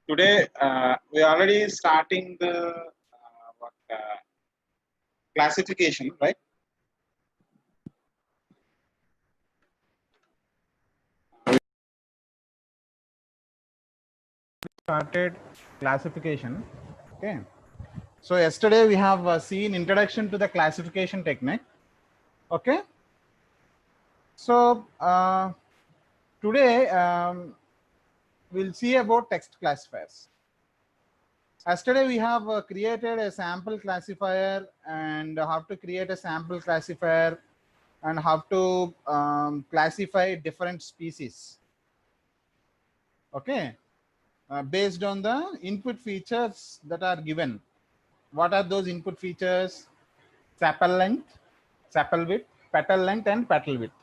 Today we are already starting the classification, right? Started classification. Okay. So yesterday we have seen introduction to the classification technique. Okay. So today we'll see about text classifiers. Yesterday we have created a sample classifier and how to create a sample classifier and how to classify different species. Okay, based on the input features that are given. What are those input features? Sepal length, sepal width, petal length, and petal width.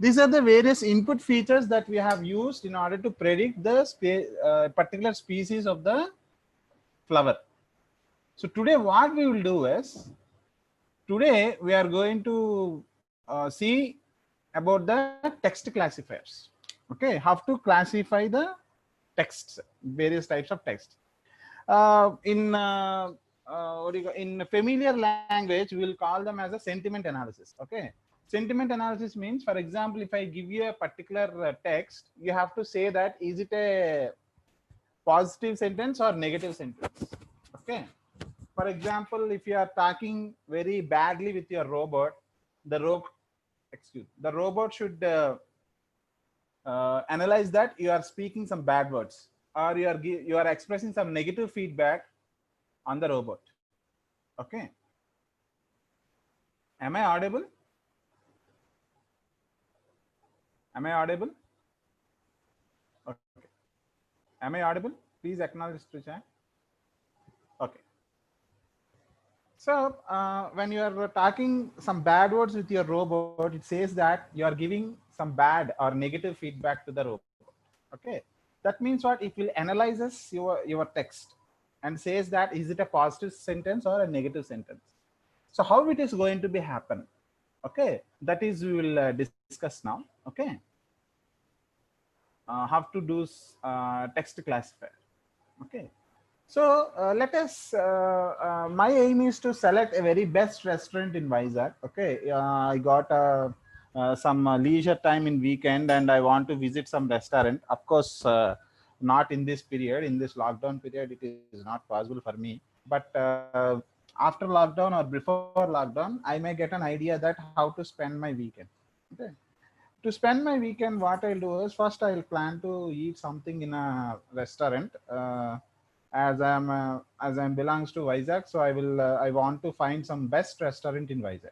These are the various input features that we have used in order to predict the particular species of the flower. So today what we will do is, today we are going to see about the text classifiers. Okay, how to classify the texts, various types of text. In familiar language, we will call them as a sentiment analysis. Okay, sentiment analysis means, for example, if I give you a particular text, you have to say that is it a positive sentence or negative sentence. Okay, for example, if you are talking very badly with your robot, the robot should analyze that you are speaking some bad words, or you are expressing some negative feedback on the robot. Okay, am I audible? Am I audible? Okay, am I audible? Please acknowledge to chat. Okay. So when you are talking some bad words with your robot, it says that you are giving some bad or negative feedback to the robot. Okay, that means what? It will analyzes your text and says that is it a positive sentence or a negative sentence. So how it is going to be happen? Okay, that is we will discuss now. Okay, how to do text classifier. Okay, so let us. My aim is to select a very best restaurant in Vizag. Okay, I got some leisure time in weekend, and I want to visit some restaurant. Of course, not in this period. In this lockdown period, it is not possible for me. But after lockdown or before lockdown, I may get an idea that how to spend my weekend. Okay, to spend my weekend, what I'll do is first I'll plan to eat something in a restaurant. As I'm belongs to Vizag, so I want to find some best restaurant in Vizag.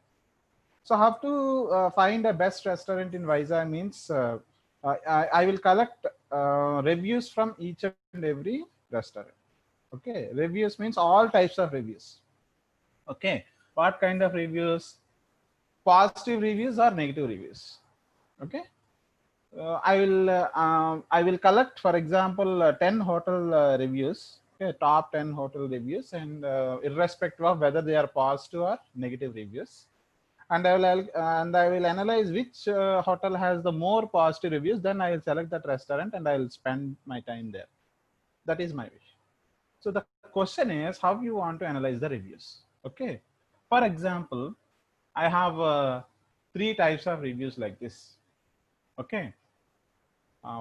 So how to find a best restaurant in Vizag means I will collect reviews from each and every restaurant. Okay, reviews means all types of reviews. Okay, what kind of reviews? Positive reviews or negative reviews? Okay, I will collect, for example, 10 hotel reviews, okay, top 10 hotel reviews, and irrespective of whether they are positive or negative reviews, and I will analyze which hotel has the more positive reviews. Then I will select that restaurant and I will spend my time there. That is my wish. So the question is how you want to analyze the reviews. Okay, for example, I have three types of reviews like this. Okay,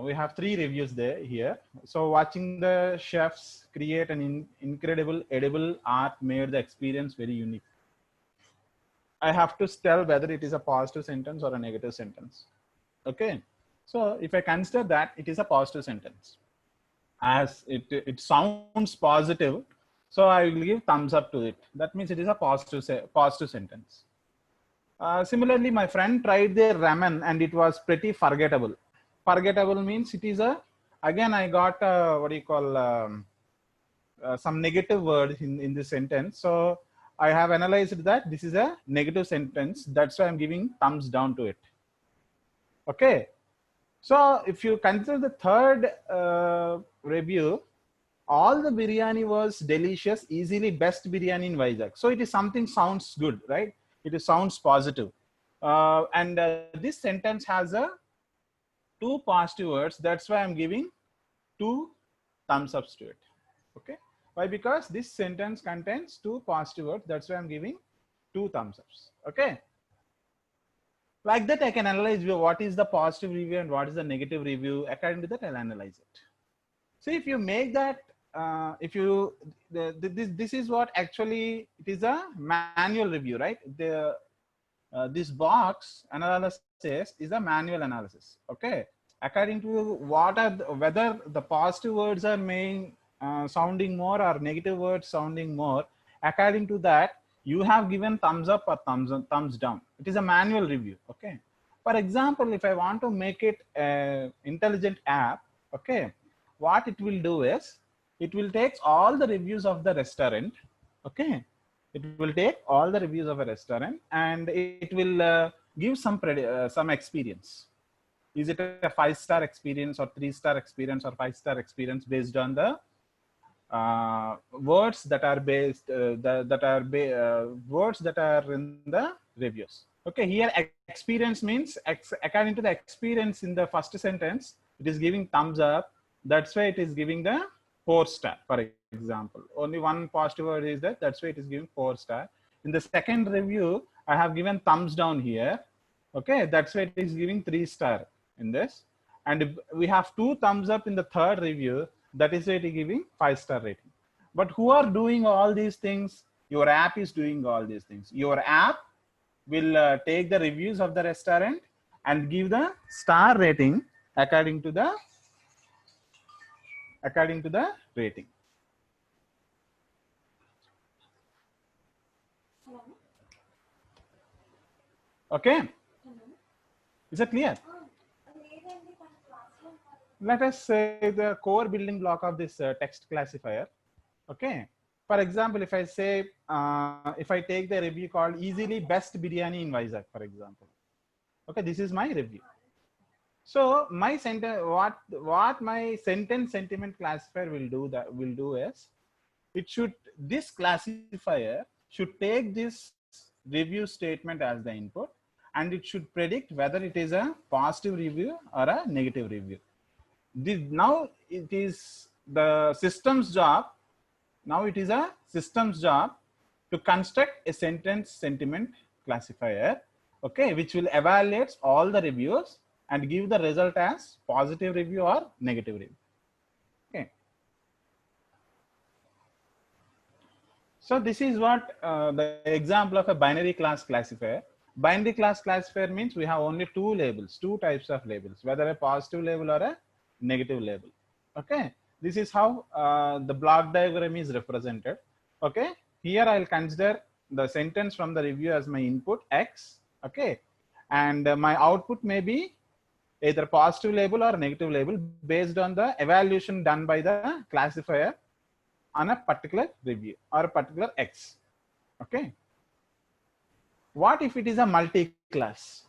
we have three reviews there here. So watching the chefs create an incredible edible art made the experience very unique. I have to tell whether it is a positive sentence or a negative sentence. Okay, so if I consider that it is a positive sentence, as it sounds positive, so I will give thumbs up to it. That means it is a positive sentence. Similarly, my friend tried their ramen and it was pretty forgettable. Forgettable means it is a, again I got what do you call some negative word in this sentence. So I have analyzed that this is a negative sentence. That's why I'm giving thumbs down to it. Okay. So if you consider the third review, all the biryani was delicious, easily best biryani in Vizag. So it is something sounds good, right? It sounds positive. And this sentence has a two positive words. That's why I'm giving two thumbs ups to it. Okay. Why? Because this sentence contains two positive words. That's why I'm giving 2 thumbs ups. Okay. Like that, I can analyze what is the positive review and what is the negative review. According to that, I'll analyze it. So if you make that, if you this is what actually it is a manual review, right? This box analysis is a manual analysis. Okay, according to what are whether the positive words are sounding more or negative words sounding more. According to that, you have given thumbs up or thumbs down. It is a manual review. Okay. For example, if I want to make it an intelligent app, okay, what it will do is it will take all the reviews of the restaurant. Okay, it will take all the reviews of a restaurant and it will give some experience. Is it a 5-star experience or 3-star experience or 5-star experience based on the words that are words that are in the reviews. Okay, here experience means according to the experience in the first sentence, it is giving thumbs up. That's why it is giving the 4-star. For example, only one positive word is that. That's why it is giving 4-star. In the second review, I have given thumbs down here. Okay, that's why it is giving 3-star in this. And we have 2 thumbs up in the third review. That is why it is giving 5-star rating. But who are doing all these things? Your app is doing all these things. Your app will take the reviews of the restaurant and give the star rating according to the rating. Okay, is it clear? Let us say the core building block of this text classifier. Okay, for example, if I say if I take the review called easily best biryani in Vizag, for example. Okay, this is my review. So my sentence, what my sentence sentiment classifier will do is this classifier should take this review statement as the input and it should predict whether it is a positive review or a negative review. Now it is the system's job. Now it is a system's job to construct a sentence sentiment classifier, okay, which will evaluate all the reviews and give the result as positive review or negative review. Okay. So this is what the example of a binary class classifier. Binary class classifier means we have only 2 labels, 2 types of labels, whether a positive label or a negative label. Okay, this is how the block diagram is represented. Okay, here I'll consider the sentence from the review as my input X. Okay, and my output may be either positive label or negative label based on the evaluation done by the classifier on a particular review or a particular X. Okay, what if it is a multi-class?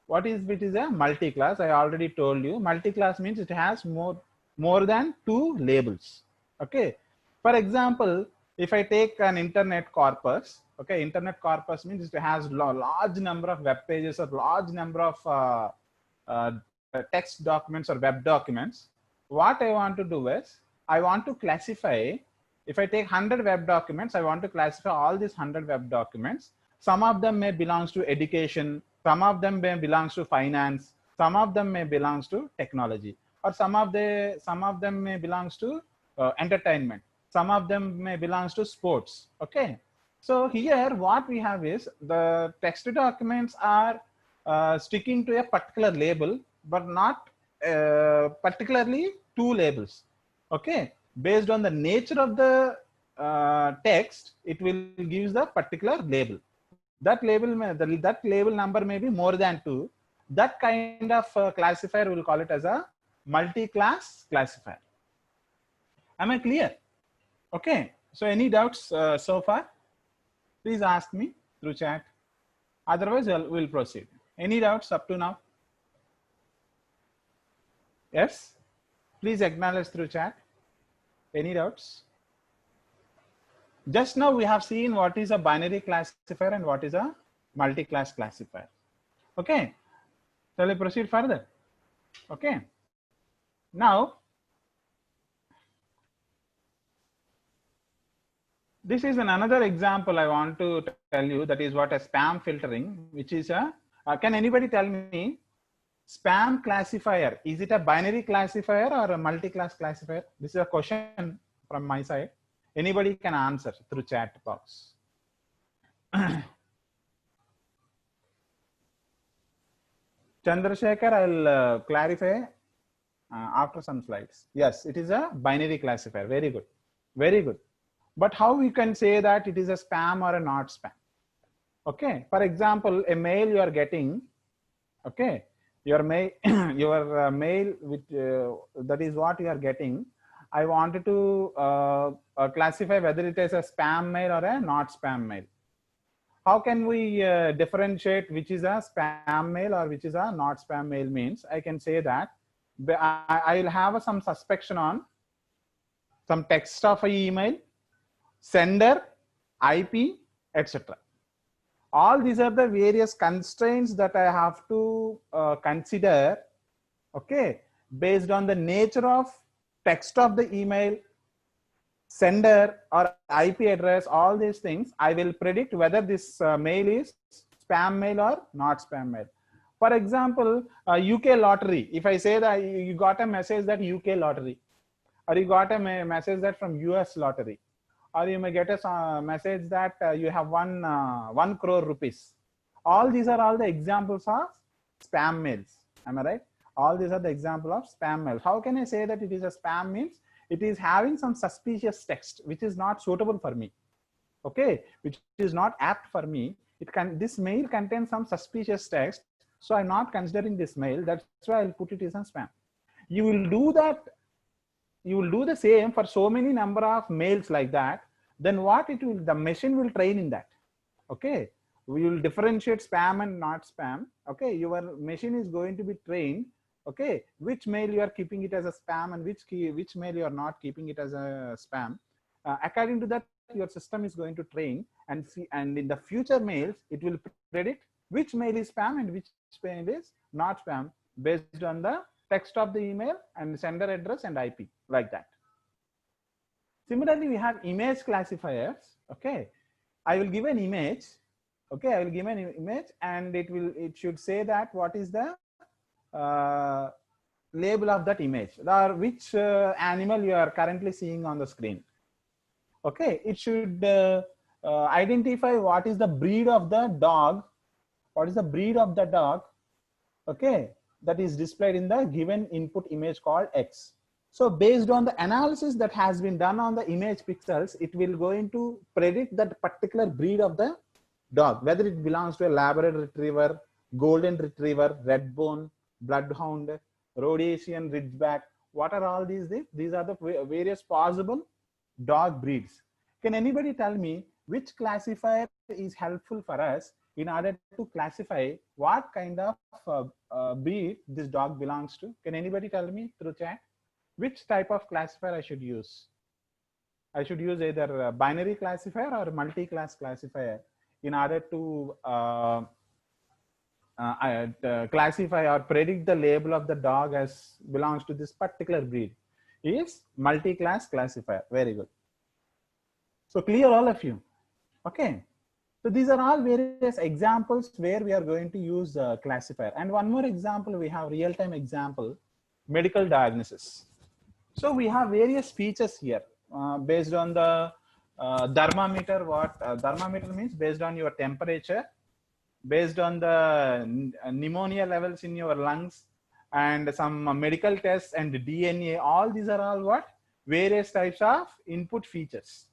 What if it is a multi-class? I already told you multi-class means it has more than 2 labels. Okay, for example, if I take an internet corpus, okay, internet corpus means it has large number of web pages or large number of text documents or web documents. What I want to do is I want to classify. If I take 100 web documents, I want to classify all these 100 web documents. Some of them may belong to education, some of them may belong to finance, some of them may belong to technology, or some of them may belong to entertainment, some of them may belong to sports. Okay, so here what we have is the text documents are sticking to a particular label, but not particularly 2 labels. Okay, based on the nature of the text, it will give the particular label. That label number may be more than 2. That kind of classifier will call it as a multi-class classifier. Am I clear? Okay, so any doubts so far? Please ask me through chat. Otherwise, we'll proceed. Any doubts up to now? Yes? Please acknowledge through chat. Any doubts? Just now we have seen what is a binary classifier and what is a multi-class classifier. Okay, shall I proceed further? Okay, now This is another example I want to tell you. That is what a spam filtering, which is a, can anybody tell me spam classifier? Is it a binary classifier or a multi-class classifier? This is a question from my side. Anybody can answer through chat box. Chandrasekhar, I'll clarify after some slides. Yes, it is a binary classifier. Very good. Very good. But how we can say that it is a spam or a not spam? Okay. For example, a mail you are getting, okay, your mail, your mail with that is what you are getting. I wanted to classify whether it is a spam mail or a not spam mail. How can we differentiate which is a spam mail or which is a not spam mail? Means I can say that I will have some suspicion on some text of an email, sender, IP, etc. All these are the various constraints that I have to consider, okay, based on the nature of text of the email, sender or IP address, all these things, I will predict whether this mail is spam mail or not spam mail. For example, UK lottery, if I say that you got a message that UK lottery, or you got a message that from US lottery, or you may get a message that you have won 1 crore rupees. All these are all the examples of spam mails. Am I right? All these are the example of spam mail. How can I say that it is a spam? Means it is having some suspicious text which is not suitable for me, okay, which is not apt for me. This mail contains some suspicious text, so I'm not considering this mail. That's why I'll put it as a spam. You will do that, you will do the same for so many number of mails like that. Then what it will, the machine will train in that, okay. We will differentiate spam and not spam, okay. Your machine is going to be trained, okay, which mail you are keeping it as a spam and which mail you are not keeping it as a spam. According to that, your system is going to train and see, and in the future mails it will predict which mail is spam and which mail is not spam based on the text of the email and sender address and IP, like that. Similarly, we have image classifiers, okay. I will give an image, okay, I will give an image and it should say that what is the label of that image, or which animal you are currently seeing on the screen, okay. It should identify what is the breed of the dog, what is the breed of the dog, okay, that is displayed in the given input image called X. So based on the analysis that has been done on the image pixels, it will going to predict that particular breed of the dog, whether it belongs to a Labrador Retriever, Golden Retriever, Redbone, Bloodhound, Rhodesian Ridgeback. What are all these? These are the various possible dog breeds. Can anybody tell me which classifier is helpful for us in order to classify what kind of breed this dog belongs to? Can anybody tell me through chat which type of classifier I should use? I should use either a binary classifier or multi-class classifier in order to classify or predict the label of the dog as belongs to this particular breed. Is multi-class classifier. Very good. So clear, all of you? Okay. So these are all various examples where we are going to use classifier. And one more example, we have real-time example, medical diagnosis. So we have various features here based on the thermometer. What thermometer means? Based on your temperature, based on the pneumonia levels in your lungs, and some medical tests and DNA. All these are all what? Various types of input features.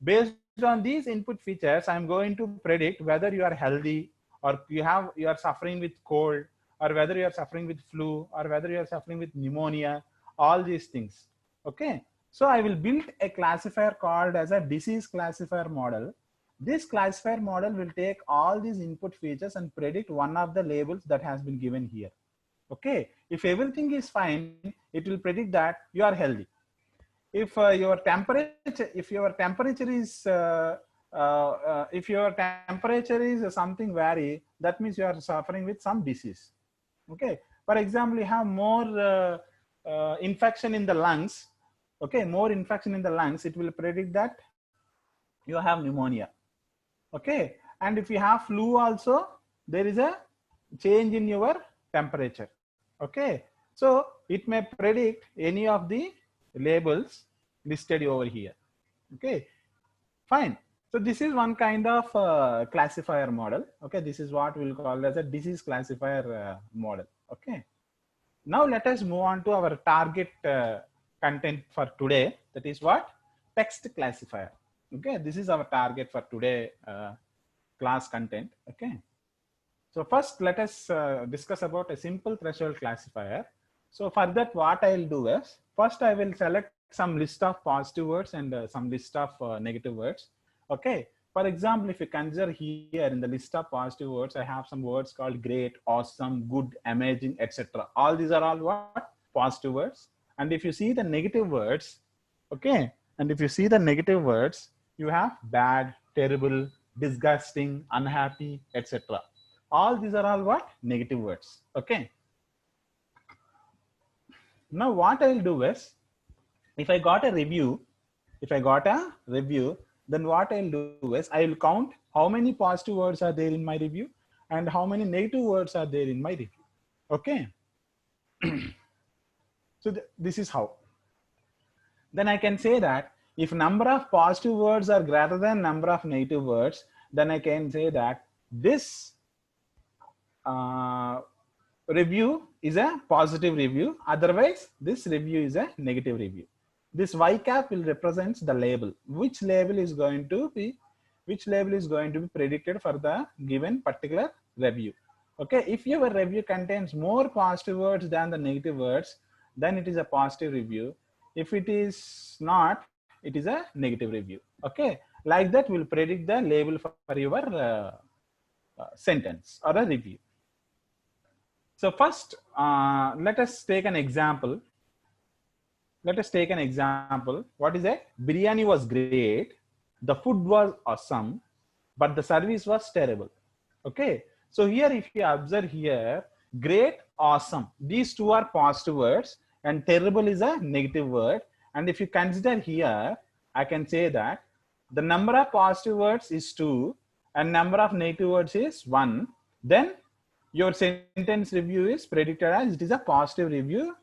Based on these input features, I'm going to predict whether you are healthy or you are suffering with cold, or whether you are suffering with flu, or whether you are suffering with pneumonia, all these things. Okay. So I will build a classifier called as a disease classifier model. This classifier model will take all these input features and predict one of the labels that has been given here. Okay. If everything is fine, it will predict that you are healthy. If your temperature is something vary, that means you are suffering with some disease. Okay. For example, you have more infection in the lungs. Okay, more infection in the lungs, it will predict that you have pneumonia. Okay, and if you have flu also, there is a change in your temperature. Okay, so it may predict any of the labels listed over here. Okay, fine. So this is one kind of classifier model. Okay, this is what we'll call as a disease classifier model. Okay, now let us move on to our target content for today. That is what? Text classifier. Okay, this is our target for today class content. Okay, so first let us discuss about a simple threshold classifier. So for that, what I'll do is, first I will select some list of positive words and some list of negative words. Okay, for example, if you consider here in the list of positive words, I have some words called great, awesome, good, amazing, etc. All these are all what? Positive words. And if you see the negative words, okay, and if you see the negative words, you have bad, terrible, disgusting, unhappy, etc. All these are all what? Negative words. Okay. Now what I'll do is, if I got a review, then what I'll do is I will count how many positive words are there in my review and how many negative words are there in my review. Okay. So this is how. Then I can say that if number of positive words are greater than number of negative words, then I can say that this review is a positive review. Otherwise, this review is a negative review. This y cap will represent the label. Which label is going to be predicted for the given particular review. Okay, if your review contains more positive words than the negative words, then it is a positive review. If it is not, it is a negative review. Okay, like that will predict the label for your sentence or a review. So first, let us take an example. What is it? Biryani was great. The food was awesome, but the service was terrible. Okay. So here, if you observe here, great, awesome. These two are positive words and terrible is a negative word. And if you consider here, I can say that the number of positive words is 2 and number of negative words is 1. Then your sentence review is predicted as it is a positive review.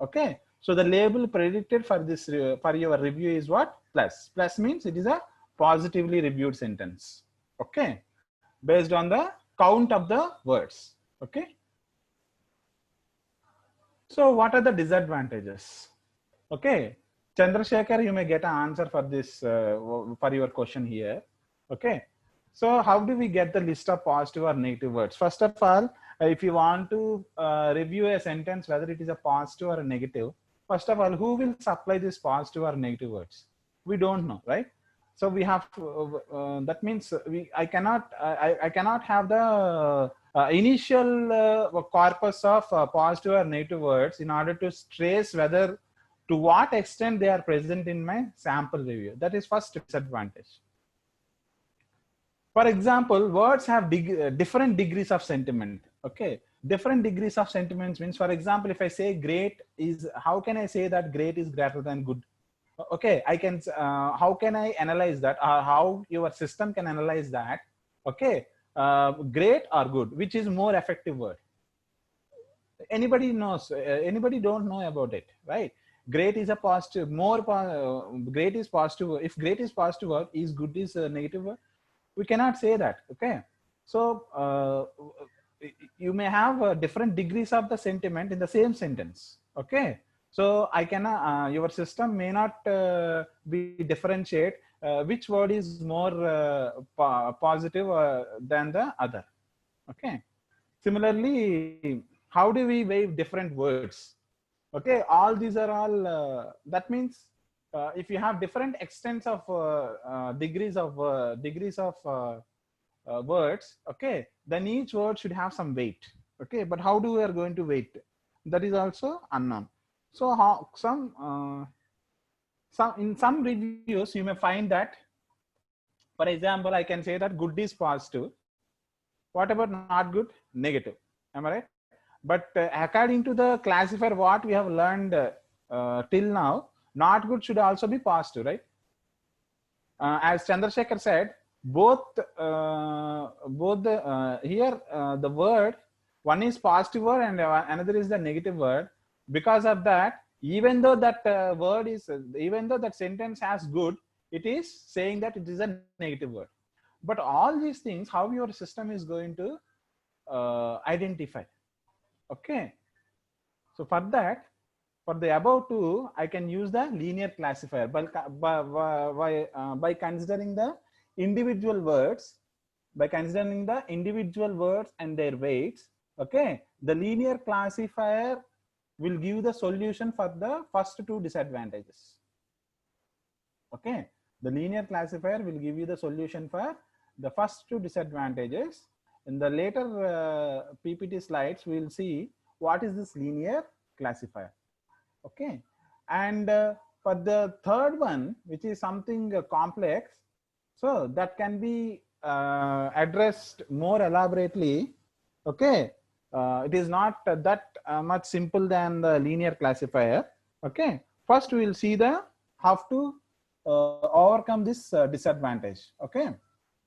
Okay, so the label predicted for this for your review is what? Plus means it is a positively reviewed sentence. Okay, based on the count of the words. Okay, so what are the disadvantages? Okay, Chandrasekhar, you may get an answer for this for your question here. Okay, so how do we get the list of positive or negative words? First of all, if you want to review a sentence, whether it is a positive or a negative, first of all, who will supply this positive or negative words? We don't know, right? So we have to, that means I cannot have the initial corpus of positive or negative words in order to trace whether to what extent they are present in my sample review. That is first disadvantage. For example, words have different degrees of sentiment. Okay, different degrees of sentiments means, for example, if I say great is, how can I say that great is greater than good? Okay, I can, how can I analyze that? How your system can analyze that? Okay, great or good, which is more effective word? Anybody knows? Anybody don't know about it, right? Great is a positive, great is positive. If great is positive word, is good is a negative word? We cannot say that. Okay, so you may have different degrees of the sentiment in the same sentence. Okay, so I cannot, your system may not be differentiate which word is more positive than the other. Okay, similarly, how do we weigh different words? Okay, all these are all, that means if you have different extents of degrees of words, okay, then each word should have some weight. Okay, but how do we are going to weight? That is also unknown. So how in some reviews you may find that, for example, I can say that good is positive. What about not good? Negative. Am I right? But according to the classifier, what we have learned till now, not good should also be positive, right? as Chandrasekhar said, both the here the word, one is positive word and another is the negative word. Because of that, even though that word is, even though that sentence has good, it is saying that it is a negative word. But all these things, how your system is going to identify. Okay. So for that, for the above two, I can use the linear classifier by considering the individual words, and their weights. Okay, the linear classifier will give the solution for the first two disadvantages. Okay, the linear classifier will give you the solution for the first two disadvantages. In the later PPT slides, we will see what is this linear classifier. Okay, and for the third one, which is something complex, so that can be addressed more elaborately. Okay, it is not that much simple than the linear classifier. Okay, first we will see the how to overcome this disadvantage. Okay,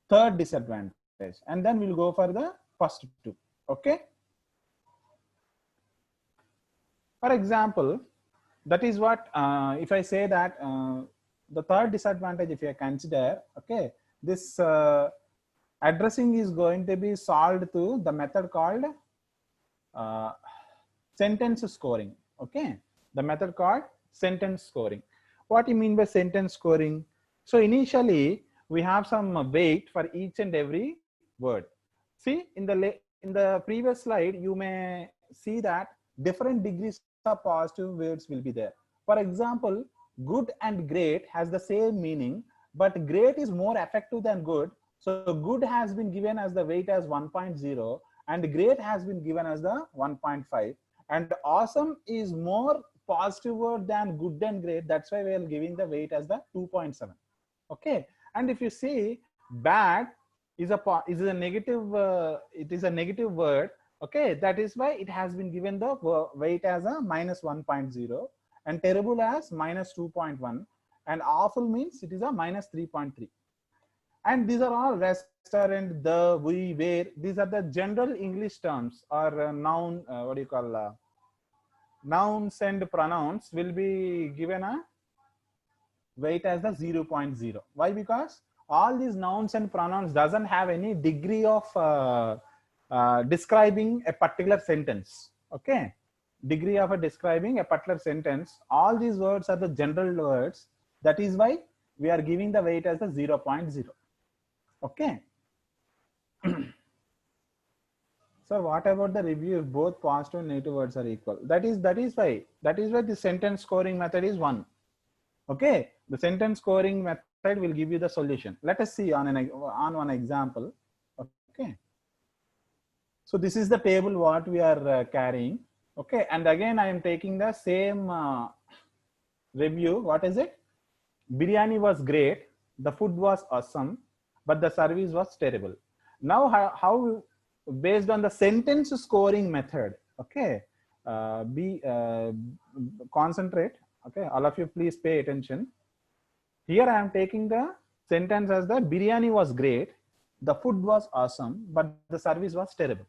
third disadvantage, and then we'll go for the first two. Okay, for example, that is what if I say that the third disadvantage, if you consider, okay, this addressing is going to be solved through the method called sentence scoring. Okay, the method called sentence scoring. What do you mean by sentence scoring? So initially we have some weight for each and every word. See, in the previous slide, you may see that different degrees of positive words will be there. For example, good and great has the same meaning, but great is more effective than good. So good has been given as the weight as 1.0 and great has been given as the 1.5, and awesome is more positive word than good and great. That's why we are giving the weight as the 2.7. Okay, and if you see bad is a negative, it is a negative word. Okay, that is why it has been given the weight as a minus 1.0, and terrible as minus 2.1, and awful means it is a minus 3.3. And these are all restaurant, the, we, where. These are the general English terms or noun. What do you call nouns and pronouns will be given a weight as the 0.0. Why? Because all these nouns and pronouns doesn't have any degree of describing a particular sentence. Okay, degree of describing a particular sentence. All these words are the general words. That is why we are giving the weight as the 0.0. Okay. So what about the review if both positive and negative words are equal? That is why the sentence scoring method is 1. Okay, the sentence scoring method will give you the solution. Let us see on one example. Okay, so this is the table what we are carrying. Okay, and again I am taking the same review. What is it? Biryani was great, the food was awesome, but the service was terrible. Now how based on the sentence scoring method. Okay, concentrate. Okay, all of you please pay attention. Here I am taking the sentence as the biryani was great, the food was awesome, but the service was terrible.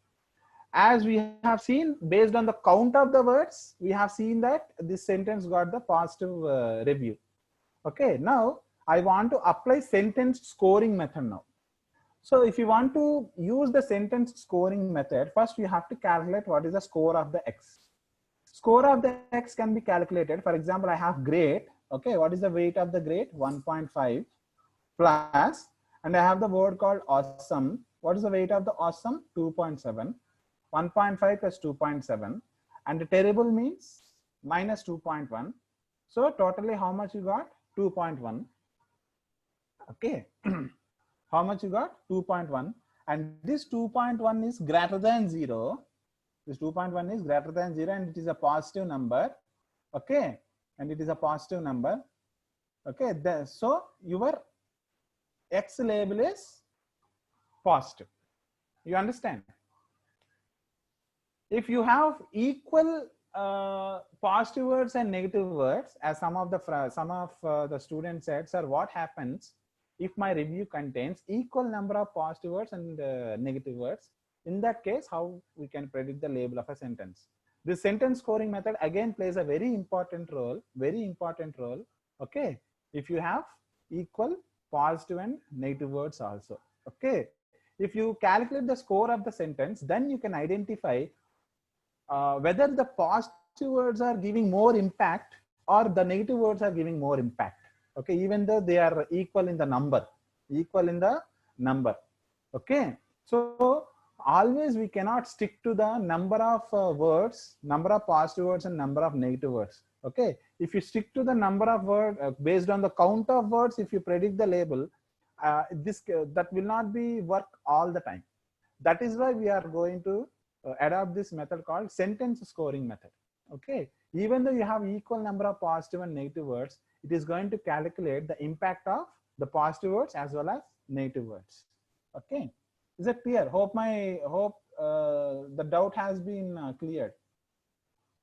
As we have seen, based on the count of the words, we have seen that this sentence got the positive review. Okay, now I want to apply sentence scoring method now. So if you want to use the sentence scoring method, first you have to calculate what is the score of the X. Score of the X can be calculated. For example, I have great. Okay, what is the weight of the great? 1.5 plus, and I have the word called awesome. What is the weight of the awesome? 2.7. 1.5 plus 2.7, and the terrible means minus 2.1. So totally how much you got? 2.1. Okay. How much you got? 2.1. And this 2.1 is greater than 0. This 2.1 is greater than 0 and it is a positive number. Okay. And it is a positive number. Okay. So your X label is positive. You understand? If you have equal positive words and negative words, as some of the students said, sir, what happens if my review contains equal number of positive words and negative words. In that case, how we can predict the label of a sentence? This sentence scoring method again plays a very important role, okay, if you have equal positive and negative words also. Okay, if you calculate the score of the sentence, then you can identify whether the positive words are giving more impact or the negative words are giving more impact. Okay, even though they are equal in the number, okay. So always we cannot stick to the number of words, number of positive words and number of negative words. Okay, if you stick to the number of words based on the count of words, if you predict the label, that will not be work all the time. That is why we are going to adopt this method called sentence scoring method. Okay, even though you have equal number of positive and negative words, it is going to calculate the impact of the positive words as well as negative words. Okay, is it clear? Hope the doubt has been cleared.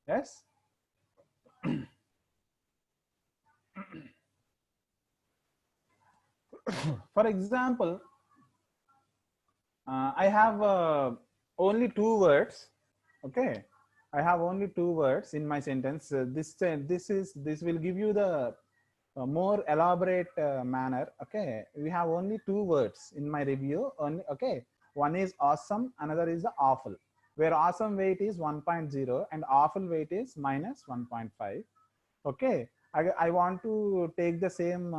Yes. For example, I have only 2 words. Okay, I have only 2 words in my sentence. This will give you the more elaborate manner. Okay, we have only 2 words in my review. Only, okay, one is awesome, another is the awful. Where awesome weight is 1.0 and awful weight is minus 1.5. Okay, I want to take the same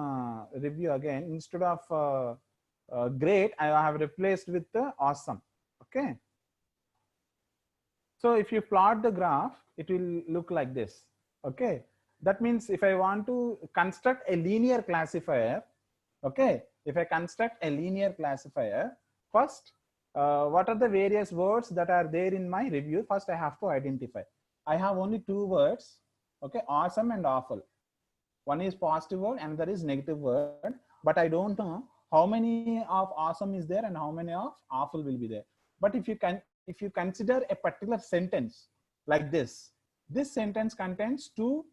review again. Instead of great, I have replaced with the awesome. Okay, so if you plot the graph, it will look like this. Okay, that means if I want to construct a linear classifier, okay, if I construct a linear classifier, first what are the various words that are there in my review? First I have to identify. I have only 2 words, okay, awesome and awful. One is positive word and there is negative word, but I don't know how many of awesome is there and how many of awful will be there. But if you consider a particular sentence like this sentence contains 2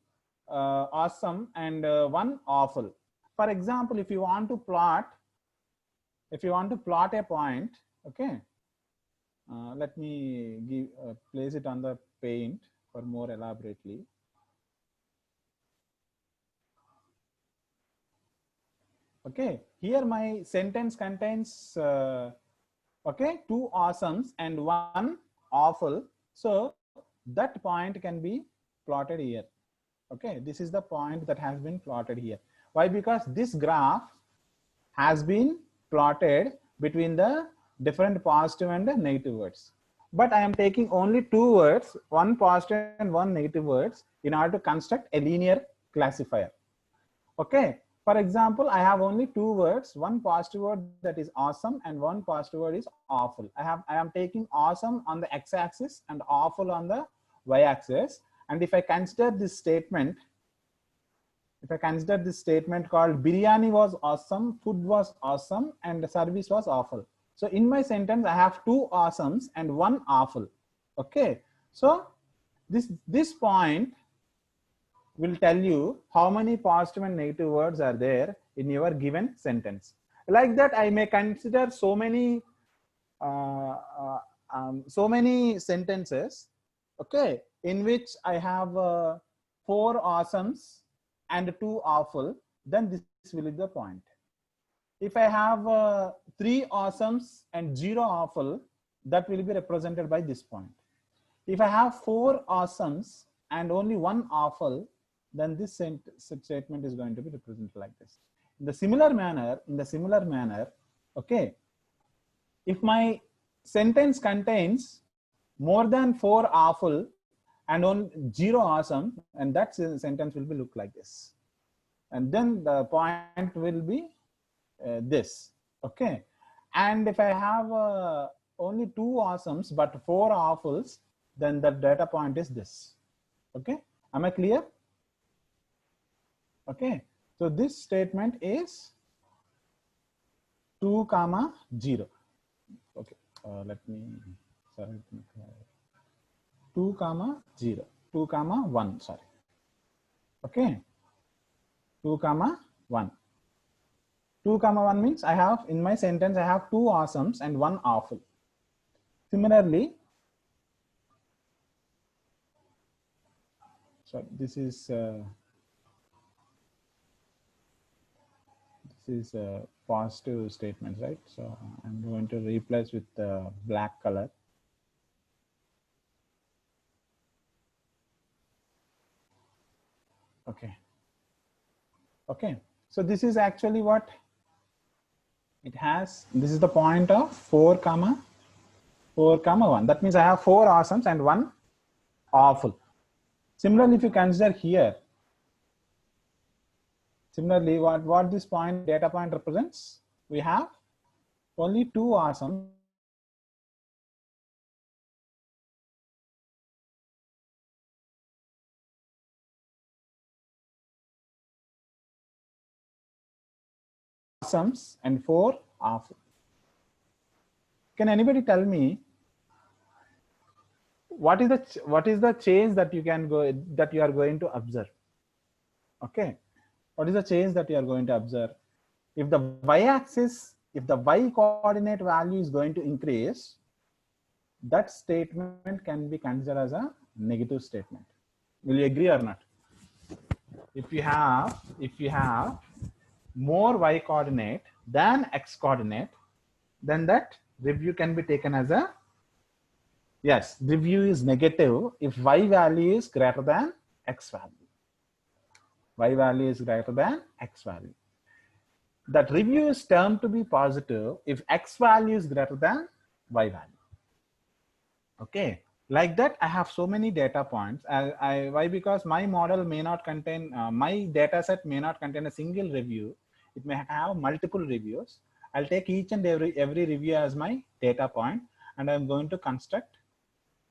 awesome and 1 awful. For example, if you want to plot a point, okay, let me place it on the paint for more elaborately. Okay, here my sentence contains okay, 2 awesomes and 1 awful. So that point can be plotted here. Okay, this is the point that has been plotted here. Why? Because this graph has been plotted between the different positive and negative words. But I am taking only 2 words, 1 positive and 1 negative words, in order to construct a linear classifier. Okay, for example, I have only 2 words, 1 positive word that is awesome and 1 positive word is awful. I am taking awesome on the x-axis and awful on the y-axis. And if I consider this statement, called biryani was awesome, food was awesome, and the service was awful. So in my sentence, I have 2 awesomes and 1 awful. Okay, so this point will tell you how many positive and negative words are there in your given sentence. Like that, I may consider so many sentences, okay, in which I have 4 awesomes and 2 awful. Then this will be the point. If I have 3 awesomes and 0 awful, that will be represented by this point. If I have 4 awesomes and only 1 awful, then this statement is going to be represented like this. In the similar manner, okay, if my sentence contains more than 4 awful and on 0 awesome, and that sentence will be look like this. And then the point will be this. Okay, and if I have only 2 awesomes but 4 awfuls, then the data point is this. Okay, am I clear? Okay, so this statement is 2, 0. Okay, let me 2, 0, 2, 1, sorry. Okay, 2, 1. 2 comma 1 means I have in my sentence I have 2 awesomes and 1 awful. Similarly, so this is positive statements, right? So I'm going to replace with the black color. Okay. Okay. So this is actually what it has. This is the point of 4 comma 1. That means I have 4 awesomes and 1 awful. Similarly, if you consider here, similarly, what this point data point represents, we have only 2 awesomes and 4 awful. Can anybody tell me what is the change that you are going to observe? Okay, what is the change that you are going to observe? If the y-axis, if the y coordinate value is going to increase, that statement can be considered as a negative statement. Will you agree or not? If you have more y coordinate than x coordinate, then that review can be taken as a, yes, review is negative if y value is greater than x value. Y value is greater than x value. That review is termed to be positive if x value is greater than y value. Okay, like that I have so many data points. Why? Because my model may not contain, my data set may not contain a single review. It may have multiple reviews. I'll take each and every review as my data point, and I'm going to construct,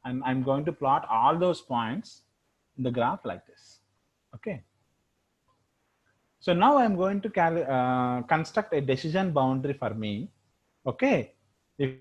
and I'm going to plot all those points in the graph like this. Okay. So now I'm going to construct a decision boundary for me. Okay. If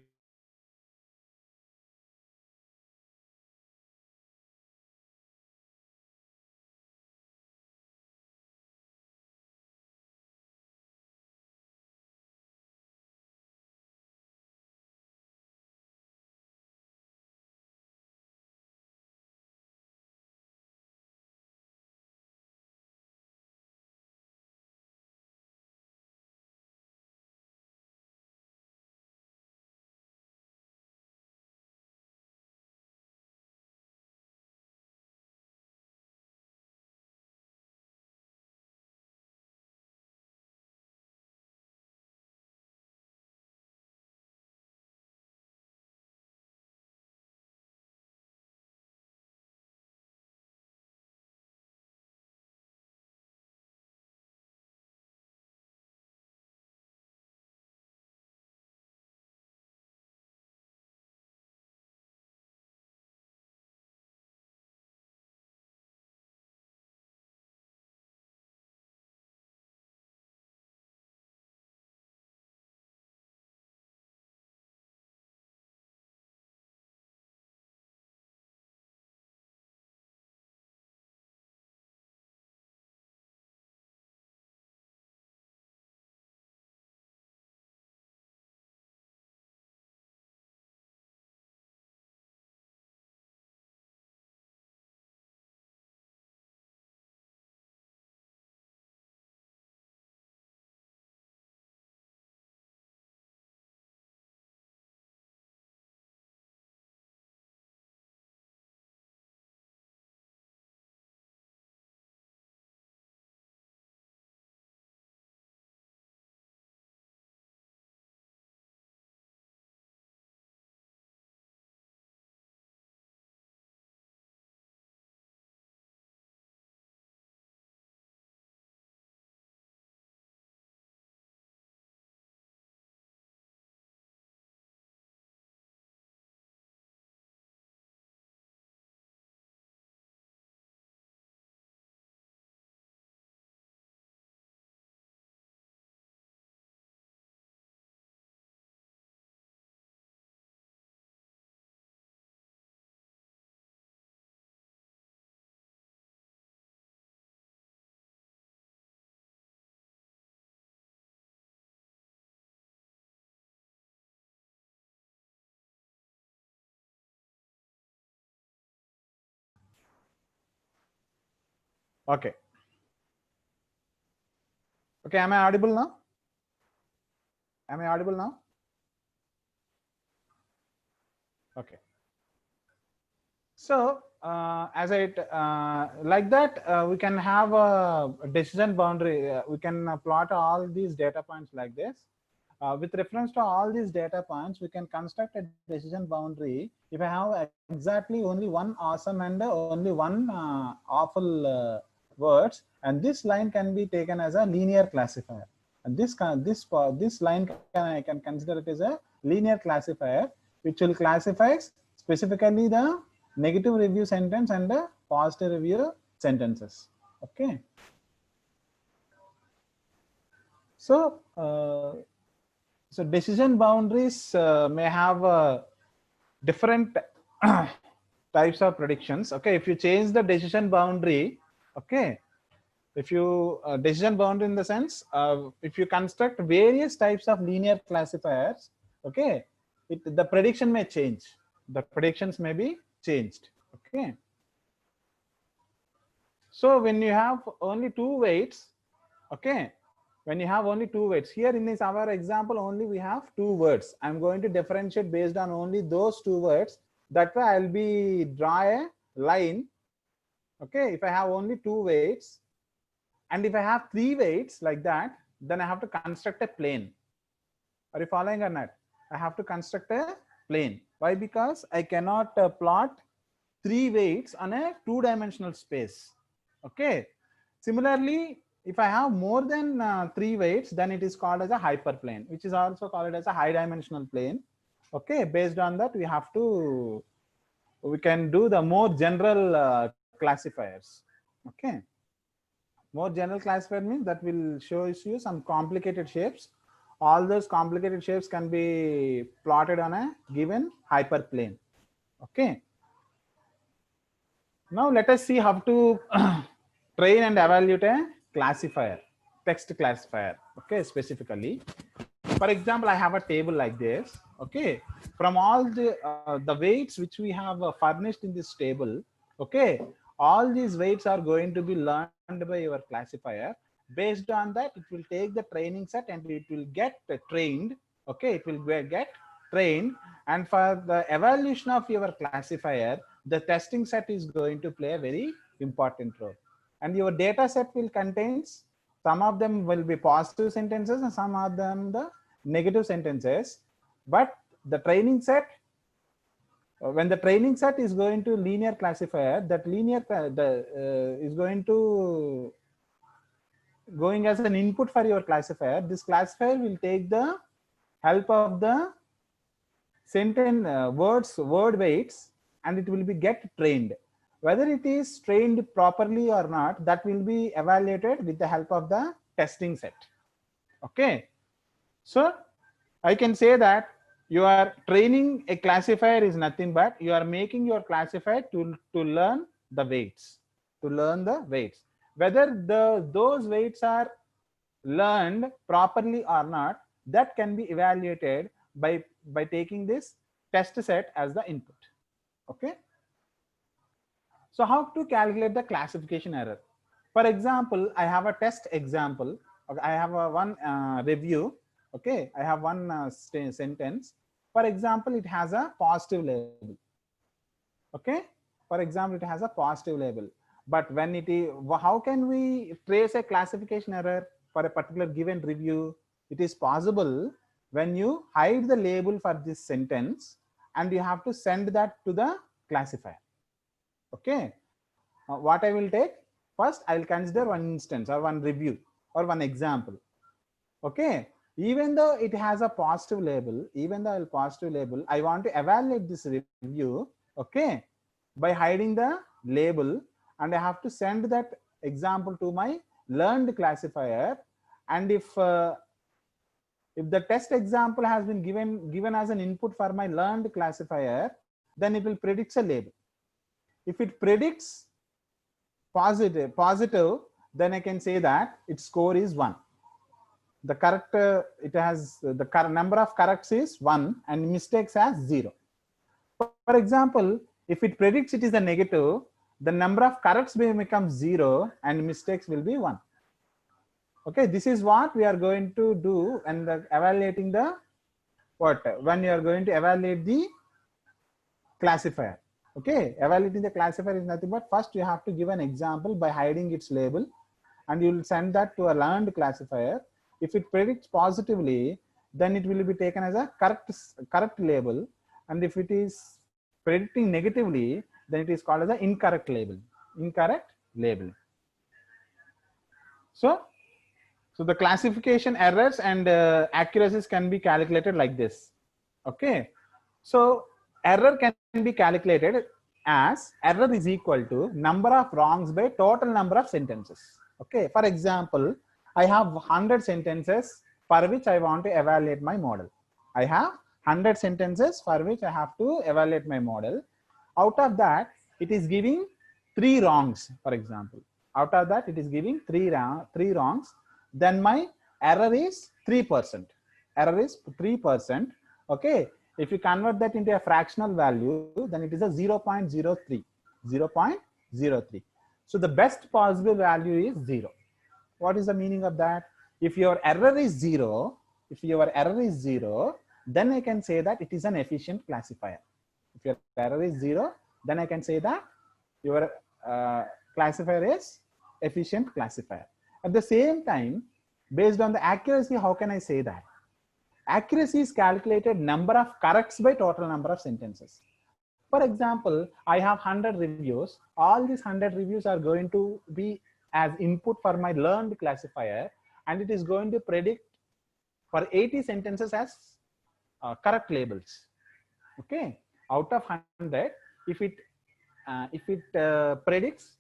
Okay. Okay, am I audible now? Am I audible now? Okay. So as I like that, we can have a decision boundary. We can plot all these data points like this. With reference to all these data points, we can construct a decision boundary. If I have exactly only one awesome and only one awful words, and this line can be taken as a linear classifier. And this line I can consider it as a linear classifier, which will classify specifically the negative review sentence and the positive review sentences. Okay. So so decision boundaries may have different types of predictions. Okay, if you change the decision boundary, okay, if you decision boundary in the sense, if you construct various types of linear classifiers, okay, the prediction may change. The predictions may be changed. Okay. So when you have only two weights, okay, when you have only two weights, here in this our example only we have two words. I'm going to differentiate based on only those two words. That way I'll be draw a line. Okay, if I have only two weights, and if I have three weights like that, then I have to construct a plane. Are you following or not? I have to construct a plane. Why? Because I cannot plot three weights on a two-dimensional space. Okay. Similarly, if I have more than three weights, then it is called as a hyperplane, which is also called as a high-dimensional plane. Okay. Based on that, we can do the more general classifiers. Okay. More general classifier means that will show you some complicated shapes. All those complicated shapes can be plotted on a given hyperplane. Okay. Now let us see how to train and evaluate a classifier, text classifier. Okay, specifically. For example, I have a table like this. Okay, from all the weights which we have furnished in this table. Okay, all these weights are going to be learned by your classifier. Based on that, it will take the training set and it will get trained. Okay, it will get trained, and for the evaluation of your classifier, the testing set is going to play a very important role. And your data set will contains, some of them will be positive sentences and some of them the negative sentences. But the training set, when the training set is going to linear classifier, that linear is going to going as an input for your classifier. This classifier will take the help of the sentence word weights, and it will be get trained. Whether it is trained properly or not, that will be evaluated with the help of the testing set. Okay. So I can say that you are training a classifier is nothing but you are making your classifier to learn the weights, whether those weights are learned properly or not, that can be evaluated by taking this test set as the input. Okay. So how to calculate the classification error? For example, I have a test example. Okay, I have a one review. Okay, I have one sentence. For example, it has a positive label. Okay, for example, it has a positive label. But when it is, how can we trace a classification error for a particular given review? It is possible when you hide the label for this sentence and you have to send that to the classifier. Okay, what I will take first, I will consider one instance or one review or one example. Okay, even though it has a positive label, I want to evaluate this review. Okay, by hiding the label, and I have to send that example to my learned classifier. And if the test example has been given as an input for my learned classifier, then it will predict a label. If it predicts positive, then I can say that its score is 1. The correct it has the number of corrects is 1 and mistakes as 0. For example, if it predicts it is a negative, the number of corrects will become 0 and mistakes will be 1. Okay, this is what we are going to do and evaluating the what when you are going to evaluate the classifier. Okay, evaluating the classifier is nothing but first you have to give an example by hiding its label, and you will send that to a learned classifier. If it predicts positively, then it will be taken as a correct label, and if it is predicting negatively, then it is called as an incorrect label. Incorrect label. So the classification errors and accuracies can be calculated like this. Okay, so error can be calculated as error is equal to number of wrongs by total number of sentences. Okay, for example, I have 100 sentences for which I want to evaluate my model. I have 100 sentences for which I have to evaluate my model. Out of that, it is giving 3 wrongs, for example. Out of that, it is giving 3 wrongs. Then my error is 3%. Error is 3%. Okay. If you convert that into a fractional value, then it is a 0.03. 0.03. So the best possible value is 0. What is the meaning of that? If your error is 0, then I can say that it is an efficient classifier. If your error is 0, then I can say that your classifier is efficient classifier. At the same time, based on the accuracy, how can I say that? Accuracy is calculated number of corrects by total number of sentences. For example, I have 100 reviews. All these 100 reviews are going to be as input for my learned classifier, and it is going to predict for 80 sentences as correct labels. Okay, out of 100, if it predicts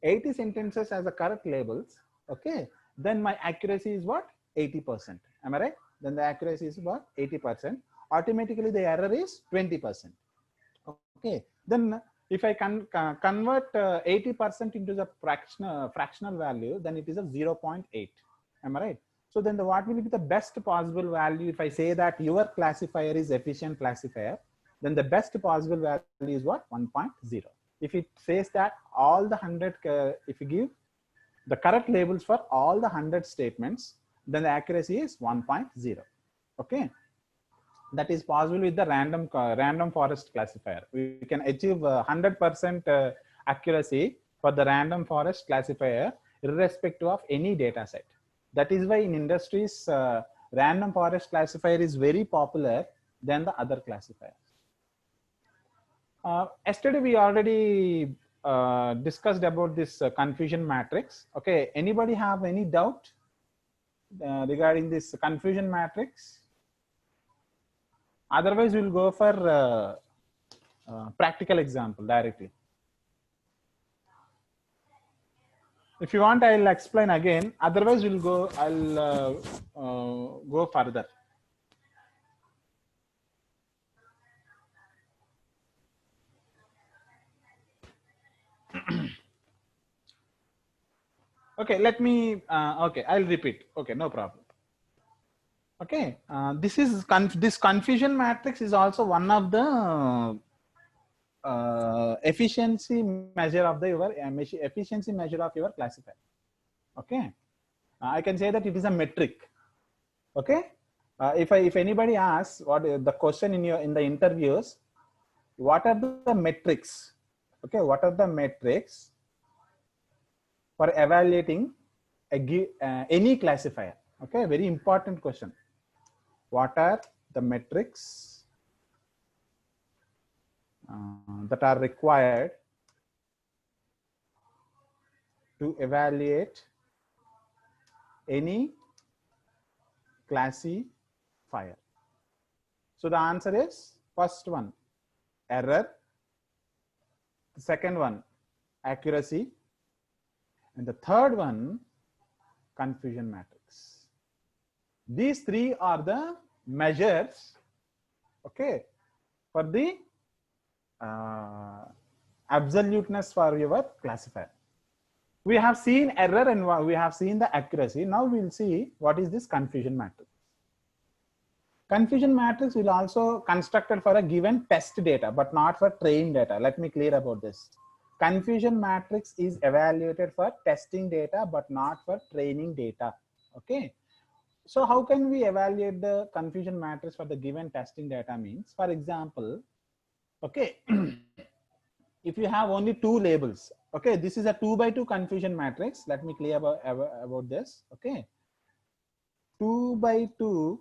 80 sentences as the correct labels, okay, then my accuracy is what? 80%. Am I right? Then the accuracy is what? 80%. Automatically the error is 20%. Okay, then if I can convert 80% into the fractional value, then it is a 0.8. Am I right? So then what will be the best possible value? If I say that your classifier is efficient classifier, then the best possible value is what? 1.0. If it says that all the 100, if you give the correct labels for all the 100 statements, then the accuracy is 1.0. Okay, that is possible with the random forest classifier. We can achieve 100% accuracy for the random forest classifier irrespective of any data set. That is why in industries, random forest classifier is very popular than the other classifiers. Yesterday we already discussed about this confusion matrix. Okay, anybody have any doubt regarding this confusion matrix? Otherwise, we'll go for practical example directly. If you want, I'll explain again. Otherwise, we'll go. I'll go further. Okay, let me. Okay, I'll repeat. Okay, no problem. Okay, this is this confusion matrix is also one of the efficiency measure of your classifier. Okay, I can say that it is a metric. Okay, if anybody asks what the question in the interviews, what are the metrics? Okay, what are the metrics for evaluating any classifier? Okay, very important question. What are the metrics that are required to evaluate any classifier? So the answer is first one, error. The second one, accuracy. And the third one, confusion matrix. These three are the measures, okay, for the absoluteness for your classifier. We have seen error and we have seen the accuracy. Now we'll see what is this confusion matrix. Confusion matrix will also constructed for a given test data, but not for trained data. Let me clear about this. confusion matrix is evaluated for testing data, but not for training data. Okay. So how can we evaluate the confusion matrix for the given testing data means, for example, okay, if you have only two labels, okay, this is a 2 by 2 confusion matrix. Let me clear about this. Okay. 2 by 2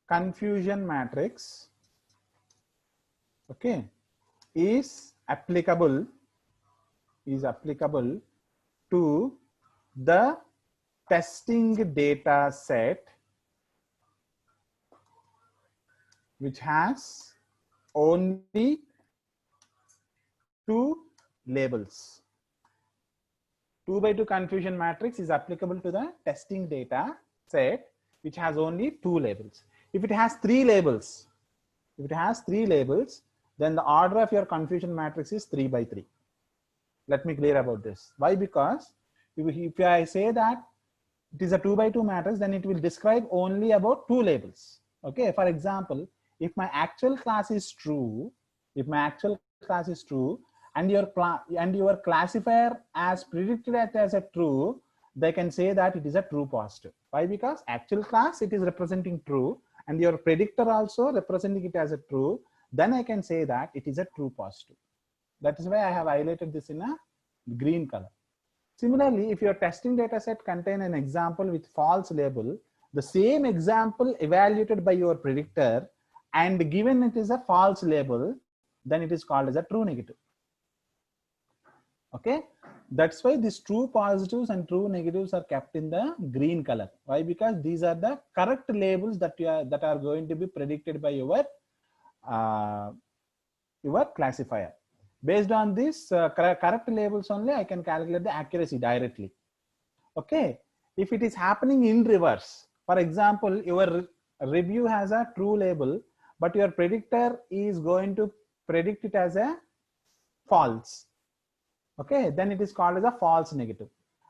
confusion matrix, okay, is applicable to the testing data set which has only two labels. 2 by 2 confusion matrix is applicable to the testing data set which has only two labels. If it has three labels, then the order of your confusion matrix is 3 by 3. Let me clear about this. Why? Because if I say that it is a 2 by 2 matrix, then it will describe only about two labels. Okay. For example, if my actual class is true, and your classifier as predicted as a true, they can say that it is a true positive. Why? Because actual class, it is representing true, and your predictor also representing it as a true. Then I can say that it is a true positive. That is why I have highlighted this in a green color. Similarly, if your testing data set contain an example with false label, the same example evaluated by your predictor and given it is a false label, then it is called as a true negative. Okay, that's why these true positives and true negatives are kept in the green color. Why? Because these are the correct labels that are going to be predicted by your classifier. Based on this correct labels only, I can calculate the accuracy directly. Okay, if it is happening in reverse, for example, your review has a true label, but your predictor is going to predict it as a false. Okay, then it is called as a false negative.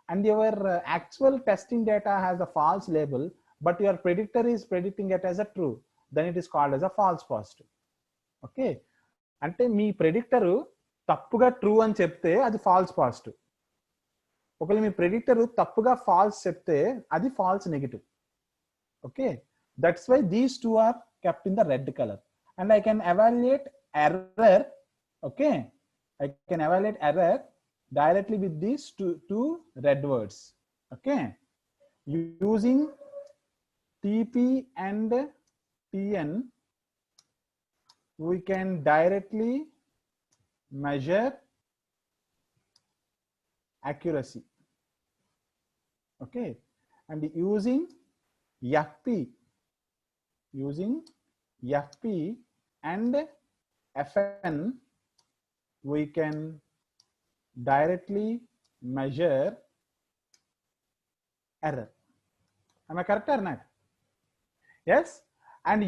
And your actual testing data has a false label, but your predictor is predicting it as a true, then it is called as a false positive. Okay, అంటే మీ predictor తప్పుగా true అని చెప్తే అది falls positive. ఒకవేళ మీ predictor తప్పుగా false చెప్తే అది false negative. Okay, that's why these two are kept in the red color. And I can evaluate error. Okay, I can evaluate error directly with these two red words. Okay, using TP and TN, we can directly measure accuracy. Okay, and using FP and FN, we can directly measure error. Am I correct or not? Yes. And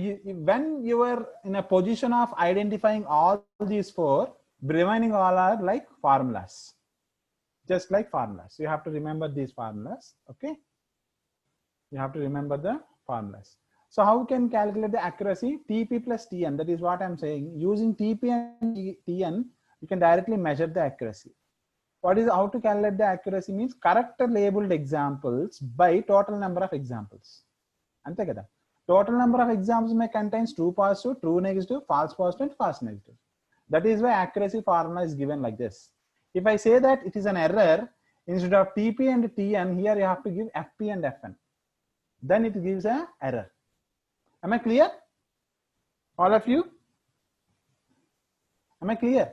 when you are in a position of identifying all these four, remaining all are like formulas, just like formulas. You have to remember these formulas. Okay, you have to remember the formulas. So how can calculate the accuracy? TP plus TN, that is what I'm saying. Using TP and TN, you can directly measure the accuracy. What is how to calculate the accuracy means correct labeled examples by total number of examples. Ante kada. Total number of examples may contains true positive, true negative, false positive, and false negative. That is why accuracy formula is given like this. If I say that it is an error, instead of TP and TN, here you have to give FP and FN. Then it gives an error. Am I clear? All of you? Am I clear?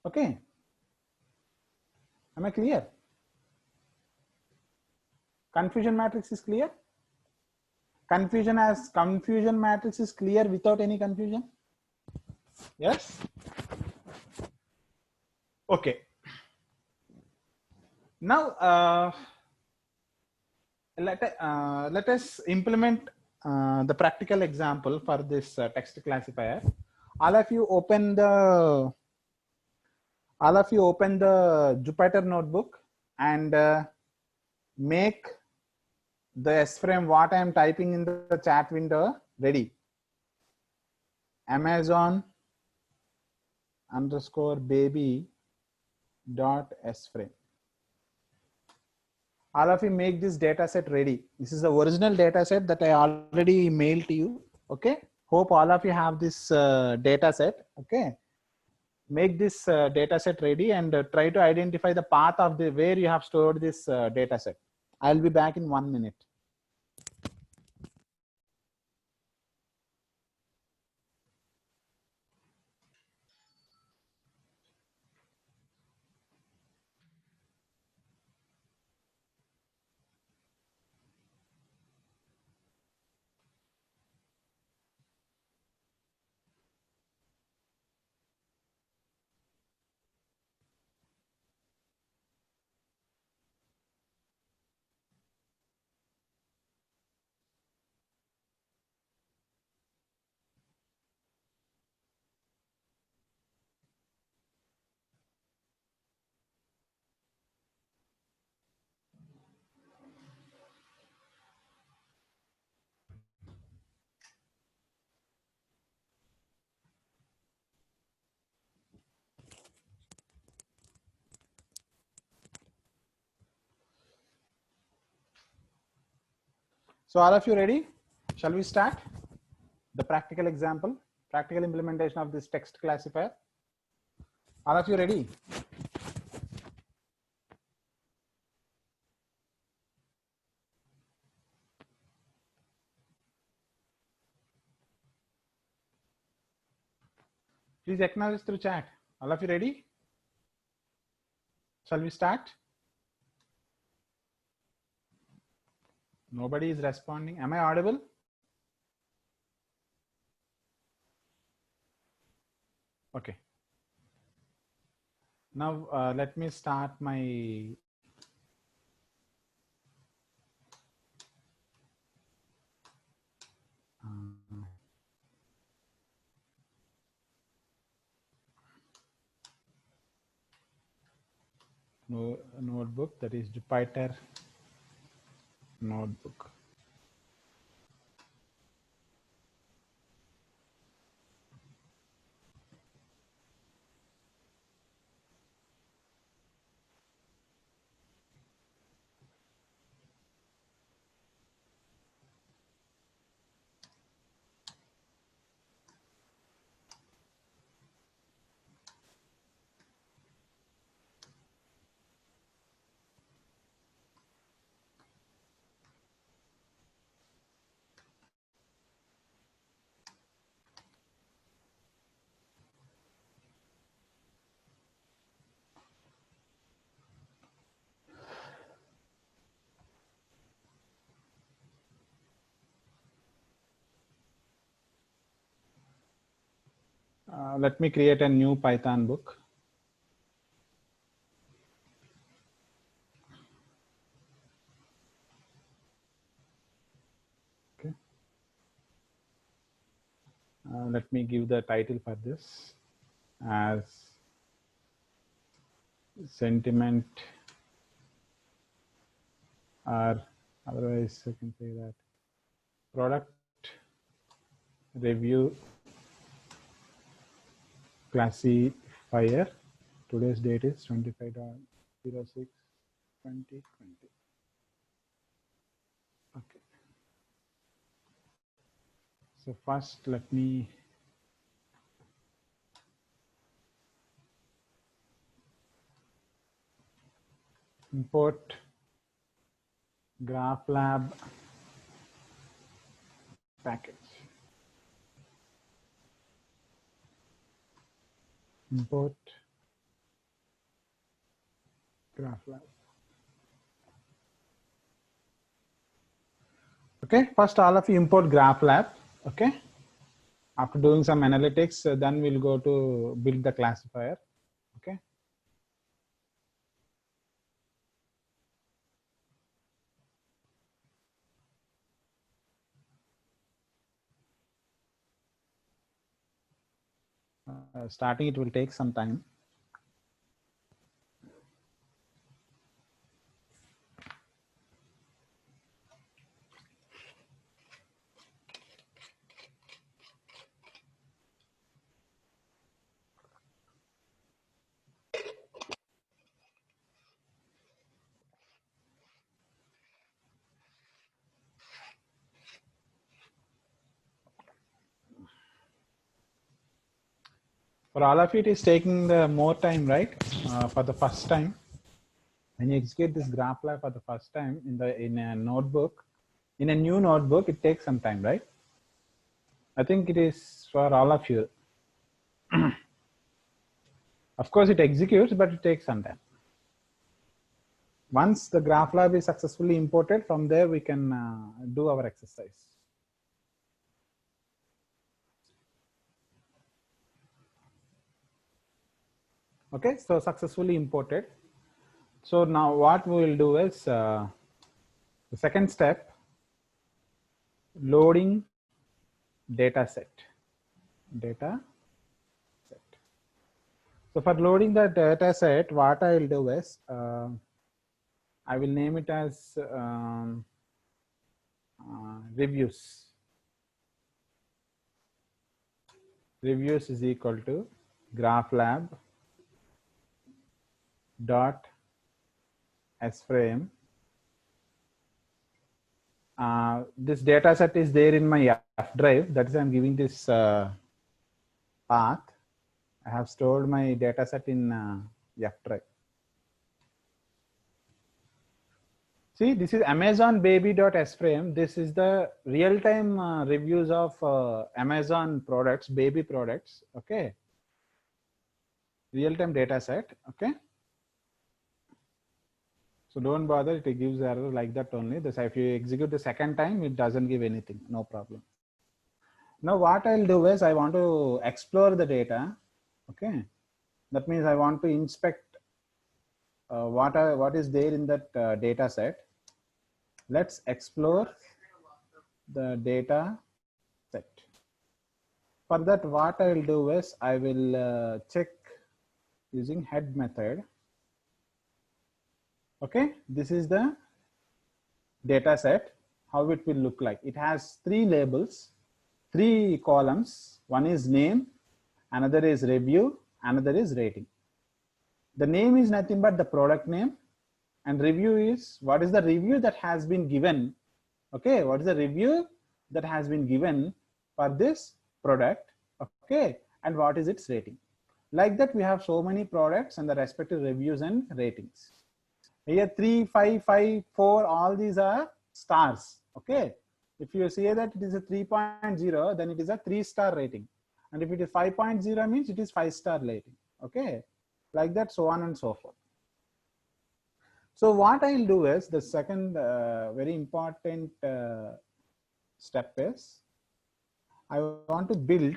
Okay. Am I clear? Confusion matrix is clear? Confusion matrix is clear without any confusion? Yes? Okay. Now let us implement the practical example for this text classifier. All of you open the Jupyter notebook and make the S frame what I am typing in the chat window. Ready. Amazon underscore baby dot sframe. All of you make this data set ready. This is the original data set that I already mailed to you. Okay. Hope all of you have this data set. Okay. Make this data set ready and try to identify the path of the where you have stored this data set. I'll be back in 1 minute. So all of you ready? Shall we start the practical example, practical implementation of this text classifier? All of you ready? Please acknowledge through chat. All of you ready? Shall we start? Nobody is responding. Am I audible? Okay. Now let me start my notebook, that is Jupyter notebook. Let me create a new Python book. Okay. Let me give the title for this as sentiment, or otherwise I can say that product review classifier. Today's date is 25/06/2020. Okay. So first let me import GraphLab package. Import GraphLab. Okay, first all of you import GraphLab. Okay. After doing some analytics, then we'll go to build the classifier. Okay. Starting, it will take some time. For all of it is taking the more time, right? For the first time, when you execute this graph lab for the first time in a notebook, in a new notebook, it takes some time, right? I think it is for all of you. Of course, it executes, but it takes some time. Once the graph lab is successfully imported, from there we can do our exercise. Okay, so successfully imported. So now what we will do is the second step, loading data set. So for loading the data set, what I will do is I will name it as reviews. Reviews is equal to graphlab dot sframe. This data set is there in my F drive. That is, I'm giving this path. I have stored my data set in F drive. See, this is Amazon baby.sframe. This is the real-time reviews of Amazon products, baby products. Okay. Real-time data set. Okay. So don't bother, it gives error like that only. This, if you execute the second time, it doesn't give anything, no problem. Now what I'll do is I want to explore the data. Okay. That means I want to inspect what is there in that data set. Let's explore the data set. For that, what I will do is I will check using head method. Okay, this is the data set, how it will look like. It has three labels, three columns. One is name, another is review, another is rating. The name is nothing but the product name, and review is what is the review that has been given. Okay, what is the review that has been given for this product? Okay, and what is its rating? Like that, we have so many products and the respective reviews and ratings. Here 3, 5, 5, 4, all these are stars. Okay, if you say that it is a 3.0, then it is a 3-star rating, and if it is 5.0 means it is 5-star rating. Okay, like that, so on and so forth. So what I'll do is the second very important step is I want to build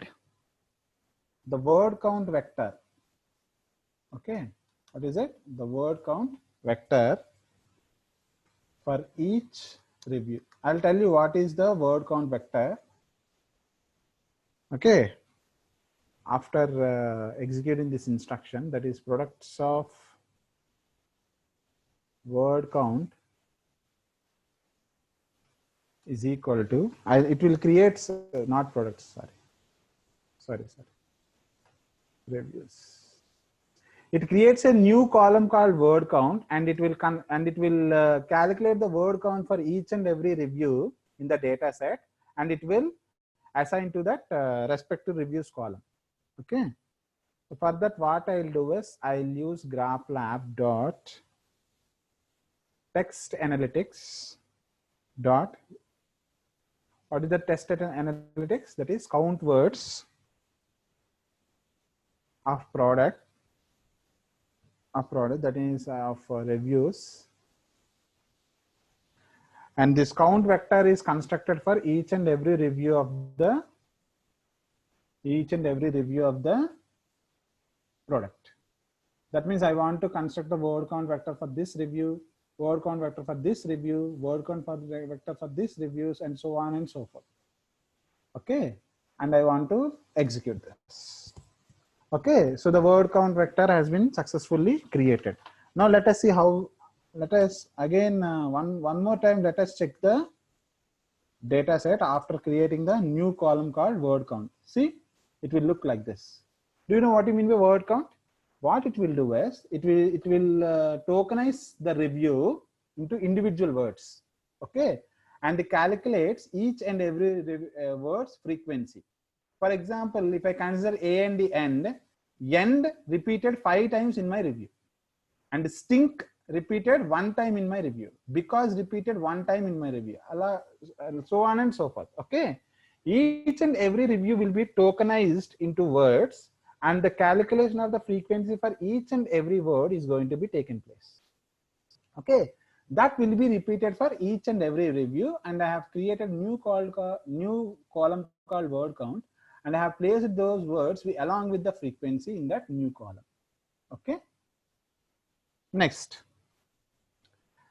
the word count vector. Okay, what is it? The word count vector for each review. I'll tell you what is the word count vector. Okay, after executing this instruction, that is products of word count is equal to, it will create not products, sorry, reviews. It creates a new column called word count, and it will calculate the word count for each and every review in the data set, and it will assign to that respective reviews column. Okay, so for that, what I'll do is I'll use graphlab dot text analytics dot, what is the text analytics? That is count words of product, that is of reviews, and this count vector is constructed for each and every review of the product. That means I want to construct the word count vector for this review, word count vector for this review, word count for the vector for this reviews, and so on and so forth. Okay, and I want to execute this. Okay, so the word count vector has been successfully created. Now let us see how. Let us again one more time. Let us check the data set after creating the new column called word count. See, it will look like this. Do you know what you mean by word count? What it will do is it will tokenize the review into individual words. Okay, and it calculates each and every word's frequency. For example, if I consider A and the end, end repeated 5 times in my review, and stink repeated 1 time in my review, because repeated 1 time in my review, so on and so forth. Okay, each and every review will be tokenized into words, and the calculation of the frequency for each and every word is going to be taken place. Okay, that will be repeated for each and every review, and I have created new column called word count, and I have placed those words along with the frequency in that new column. Okay, next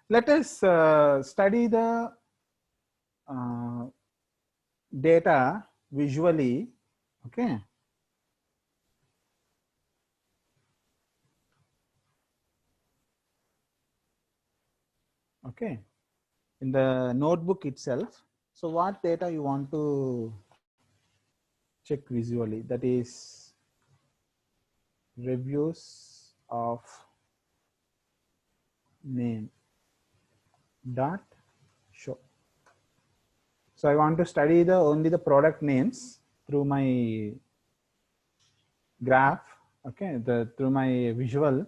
let us study the data visually. Okay, okay, in the notebook itself. So what data you want to check visually? That is reviews of name dot show. So I want to study the only the product names through my graph. Okay, through my visual.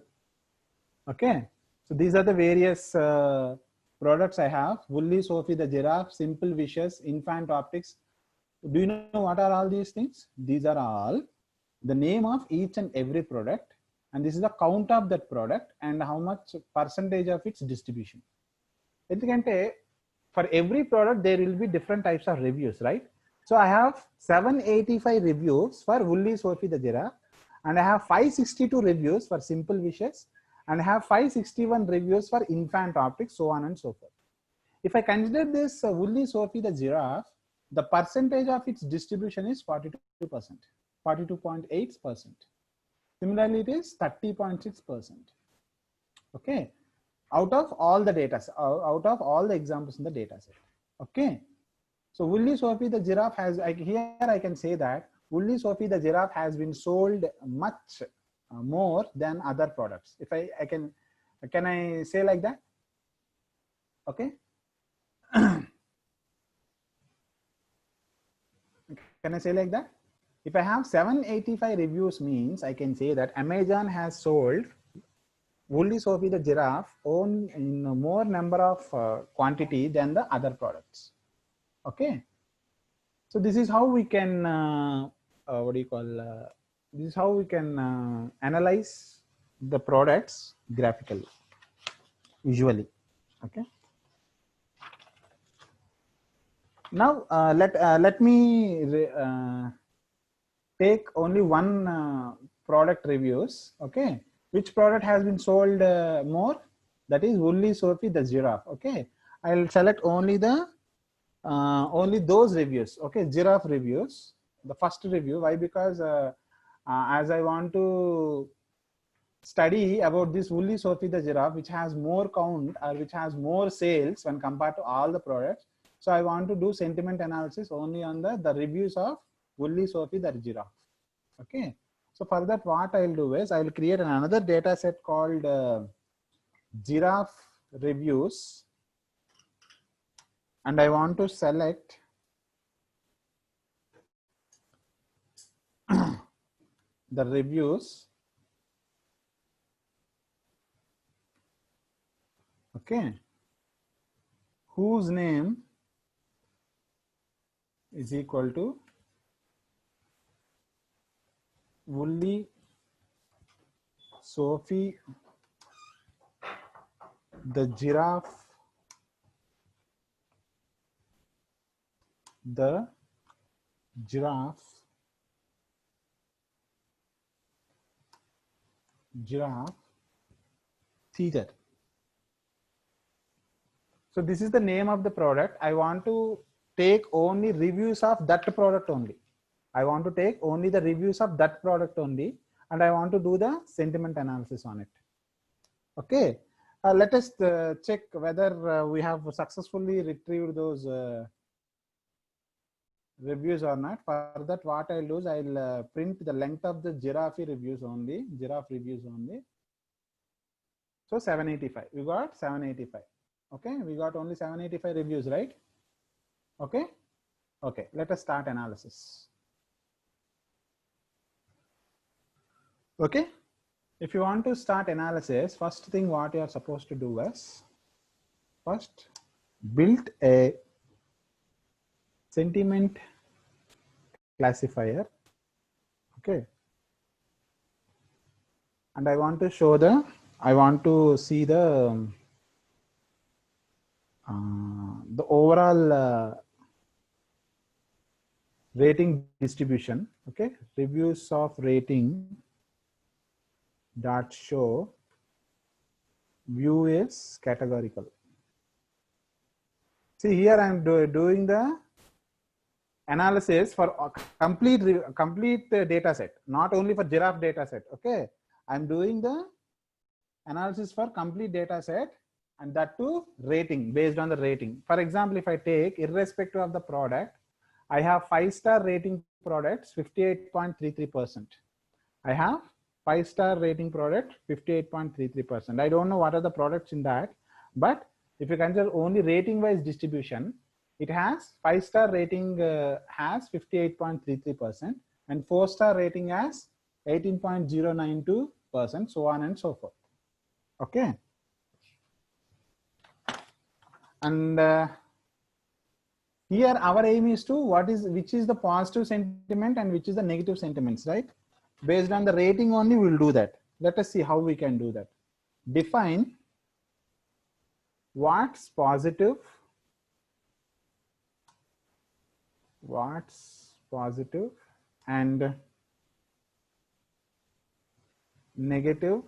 Okay, so these are the various products I have: Woolly Sophie the giraffe, Simple Wishes, Infant Optics. Do you know what are all these things? These are all the name of each and every product, and this is the count of that product and how much percentage of its distribution. Endukante for every product there will be different types of reviews, right? So I have 785 reviews for Woolly Sophie the giraffe, and I have 562 reviews for Simple Wishes, and I have 561 reviews for Infant Optics, so on and so forth. If I consider this Woolly Sophie the giraffe, the percentage of its distribution is 42%, 42.8%. Similarly, it is 30.6%. Okay, out of all the data, out of all the examples in the data set. Okay, so Woolly Sophie the giraffe has, here I can say that Woolly Sophie the giraffe has been sold much more than other products. If I can I say like that? Okay. Can I say like that? If I have 785 reviews, means I can say that Amazon has sold Woolly Sophie the giraffe in more number of quantity than the other products. Okay, so this is how we can what do you call? This is how we can analyze the products graphically, visually. Okay. Now let me take only one product reviews. Okay, which product has been sold more? That is Woolly Sophie the giraffe. Okay, I'll select only those reviews. Okay, giraffe reviews, the first review. Why? Because as I want to study about this Woolly Sophie the giraffe, which has more count or which has more sales when compared to all the products, so I want to do sentiment analysis only on the reviews of Woolly Sophie the giraffe. Okay, so for that what I will do is I will create another data set called giraffe reviews, and I want to select the reviews. Okay, whose name is equal to Woolly Sophie the giraffe, the giraffe theater. So this is the name of the product. I want to take only reviews of that product only. I want to take only the reviews of that product only, and I want to do the sentiment analysis on it. Okay, let us check whether we have successfully retrieved those reviews or not. For that, what I'll do is I'll print the length of the giraffe reviews only. So 785. We got 785. Okay, we got only 785 reviews, right? Okay. Okay, let us start analysis. Okay. If you want to start analysis, first thing what you are supposed to do is first build a sentiment classifier. Okay. And I want to show I want to see the overall rating distribution. Okay. Reviews of rating dot show view is categorical. See here I am doing the analysis for a complete data set, not only for giraffe data set. Okay, I'm doing the analysis for complete data set, and that too rating, based on the rating. For example, if I take irrespective of the product, I have 5-star rating products 58.33%. I have 5-star rating product 58.33%. I don't know what are the products in that, but if you consider only rating wise distribution, it has 5-star rating has 58.33% and 4-star rating has 18.092%, so on and so forth. Okay. And here our aim is to which is the positive sentiment and which is the negative sentiments, right? Based on the rating only we'll do that. Let us see how we can do that. Define what's positive, and negative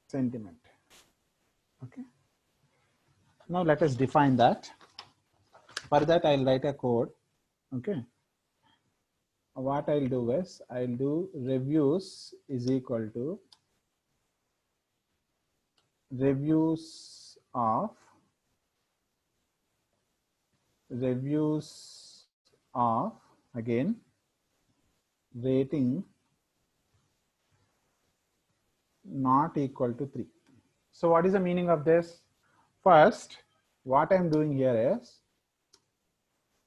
sentiment. Okay. Now let us define that. For that I'll write a code. Okay. What I'll do is I'll do reviews is equal to reviews of again rating not equal to 3. So what is the meaning of this? First, what I'm doing here is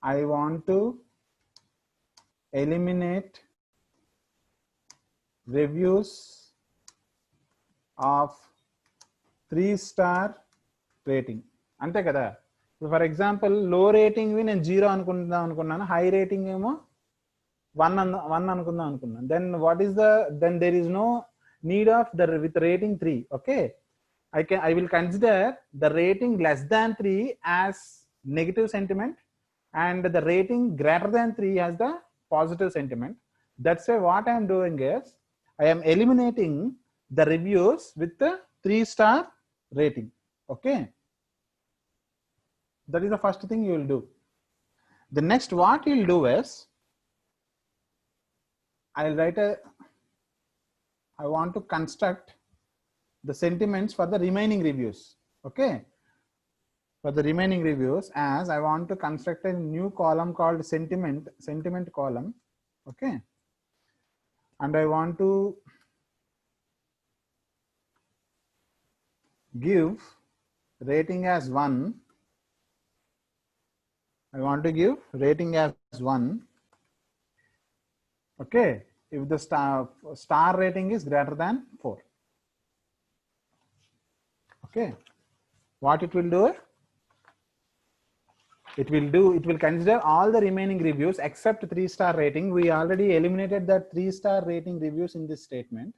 I want to eliminate reviews of 3-star rating. Ante kada. So for example, low rating we నేను 0 అనుకున్నాను, high rating ఏమో 1 అనుకుందాం అనుకున్నాను. Then what is then there is no need of with rating 3. Okay, I will consider the rating less than 3 as negative sentiment and the rating greater than 3 as the positive sentiment. That's why what I am doing is I am eliminating the reviews with the 3-star rating. Okay, that is the first thing you will do. The next what you will do is I'll write I want to construct the sentiments for the remaining reviews. Okay, for the remaining reviews, as I want to construct a new column called sentiment column. Okay, and I want to give rating as 1. I want to give rating as 1. Okay, if the star rating is greater than 4. Okay, what it will do? It will consider all the remaining reviews except 3-star rating. We already eliminated that 3-star rating reviews in this statement.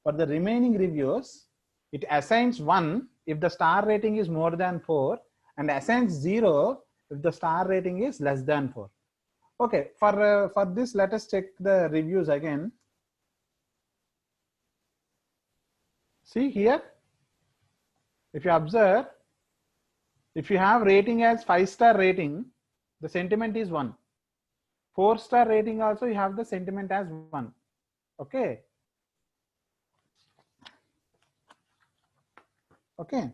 For the remaining reviews, it assigns 1 if the star rating is more than 4 and assigns 0 if the star rating is less than 4. Okay, for this let us check the reviews again. See here, if you observe, if you have rating as 5-star rating, the sentiment is 1. 4-star rating also you have the sentiment as 1. Okay. Okay.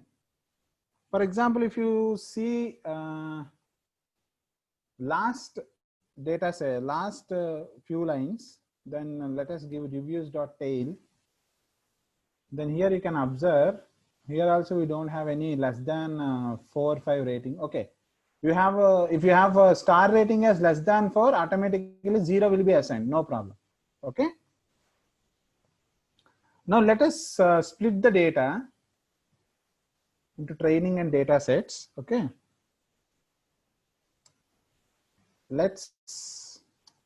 For example, if you see last data set, last few lines, then let us give reviews.tail. Then here you can observe, here also we don't have any less than 4 or 5 rating. Okay, you have if you have a star rating as less than 4, automatically 0 will be assigned, no problem. Okay. Now let us split the data into training and data sets. Okay. Let's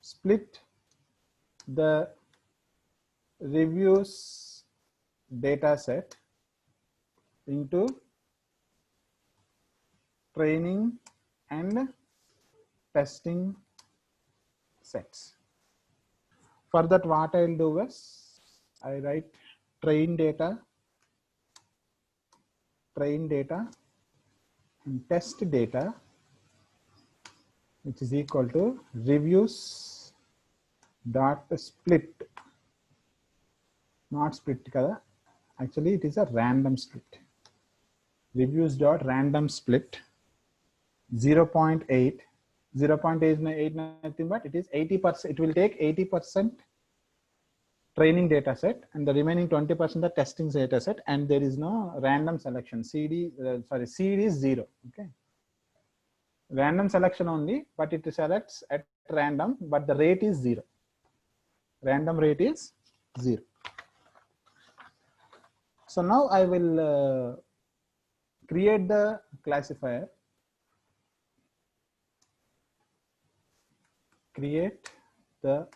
split the reviews data set into training and testing sets. For that, what I'll do is I write train data and test data, which is equal to reviews dot split, not split kada, actually it is a random split, reviews dot random split 0.8. 0.8 nothing but it is 80%. It will take 80% training data set and the remaining 20% the testing data set, and there is no random selection. CD is 0. Okay, random selection only, but it selects at random, but the rate is 0. Random rate is 0. So now I will create the classifier, create the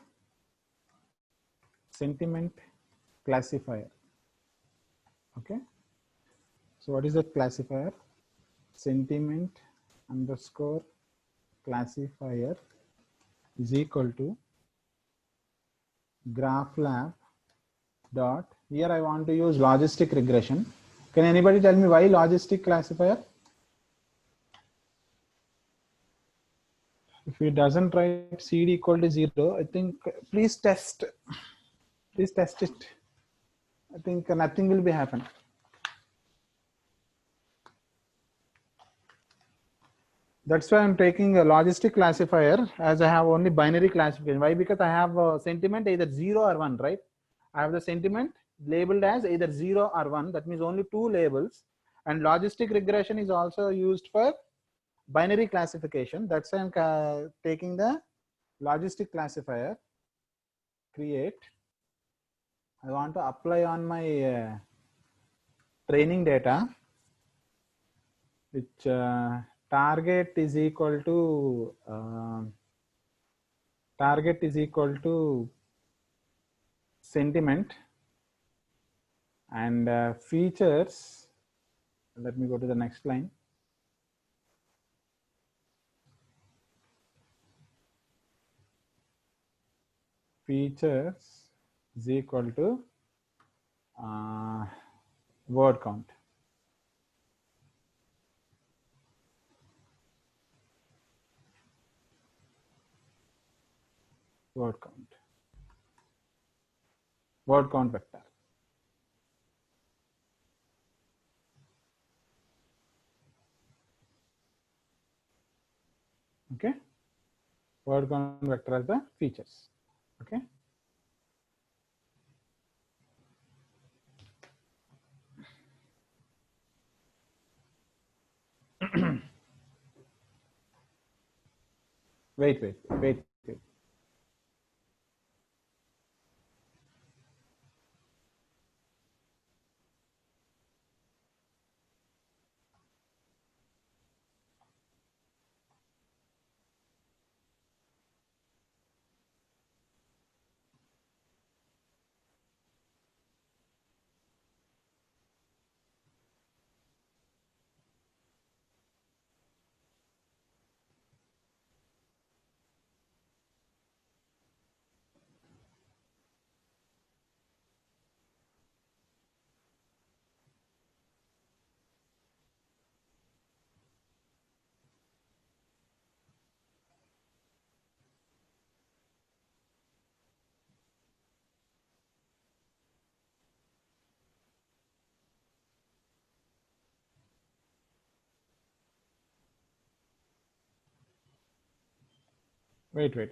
sentiment classifier. Okay, so what is that classifier? Sentiment underscore classifier is equal to GraphLab dot, here I want to use logistic regression. Can anybody tell me why logistic classifier? If it doesn't write CD equal to 0, I think please test it. I think nothing will be happen. That's why I'm taking a logistic classifier, as I have only binary classification. Why? Because I have a sentiment either 0 or 1, right? I have the sentiment labeled as either 0 or 1. That means only 2 labels. And logistic regression is also used for binary classification. That's why I'm taking the logistic classifier, create. I want to apply on my training data, which target is equal to sentiment, and features. Let me go to the next line. Features is equal to word count. Word count vector. Okay, word count vector as the features. Okay, wait. Wait.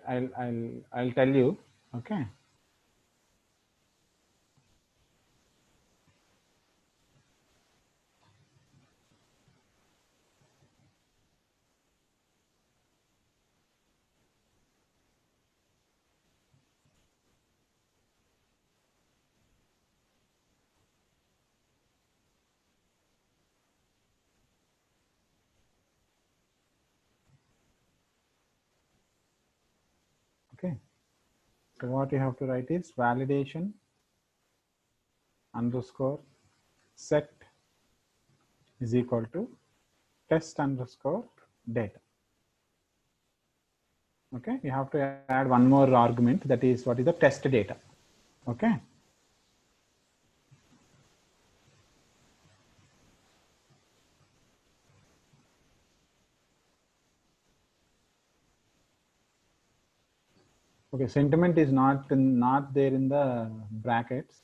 I'll tell you. Okay. Okay. So what you have to write is validation underscore set is equal to test underscore data. Okay, you have to add one more argument, that is what is the test data. Okay. Okay, sentiment is not there in the brackets.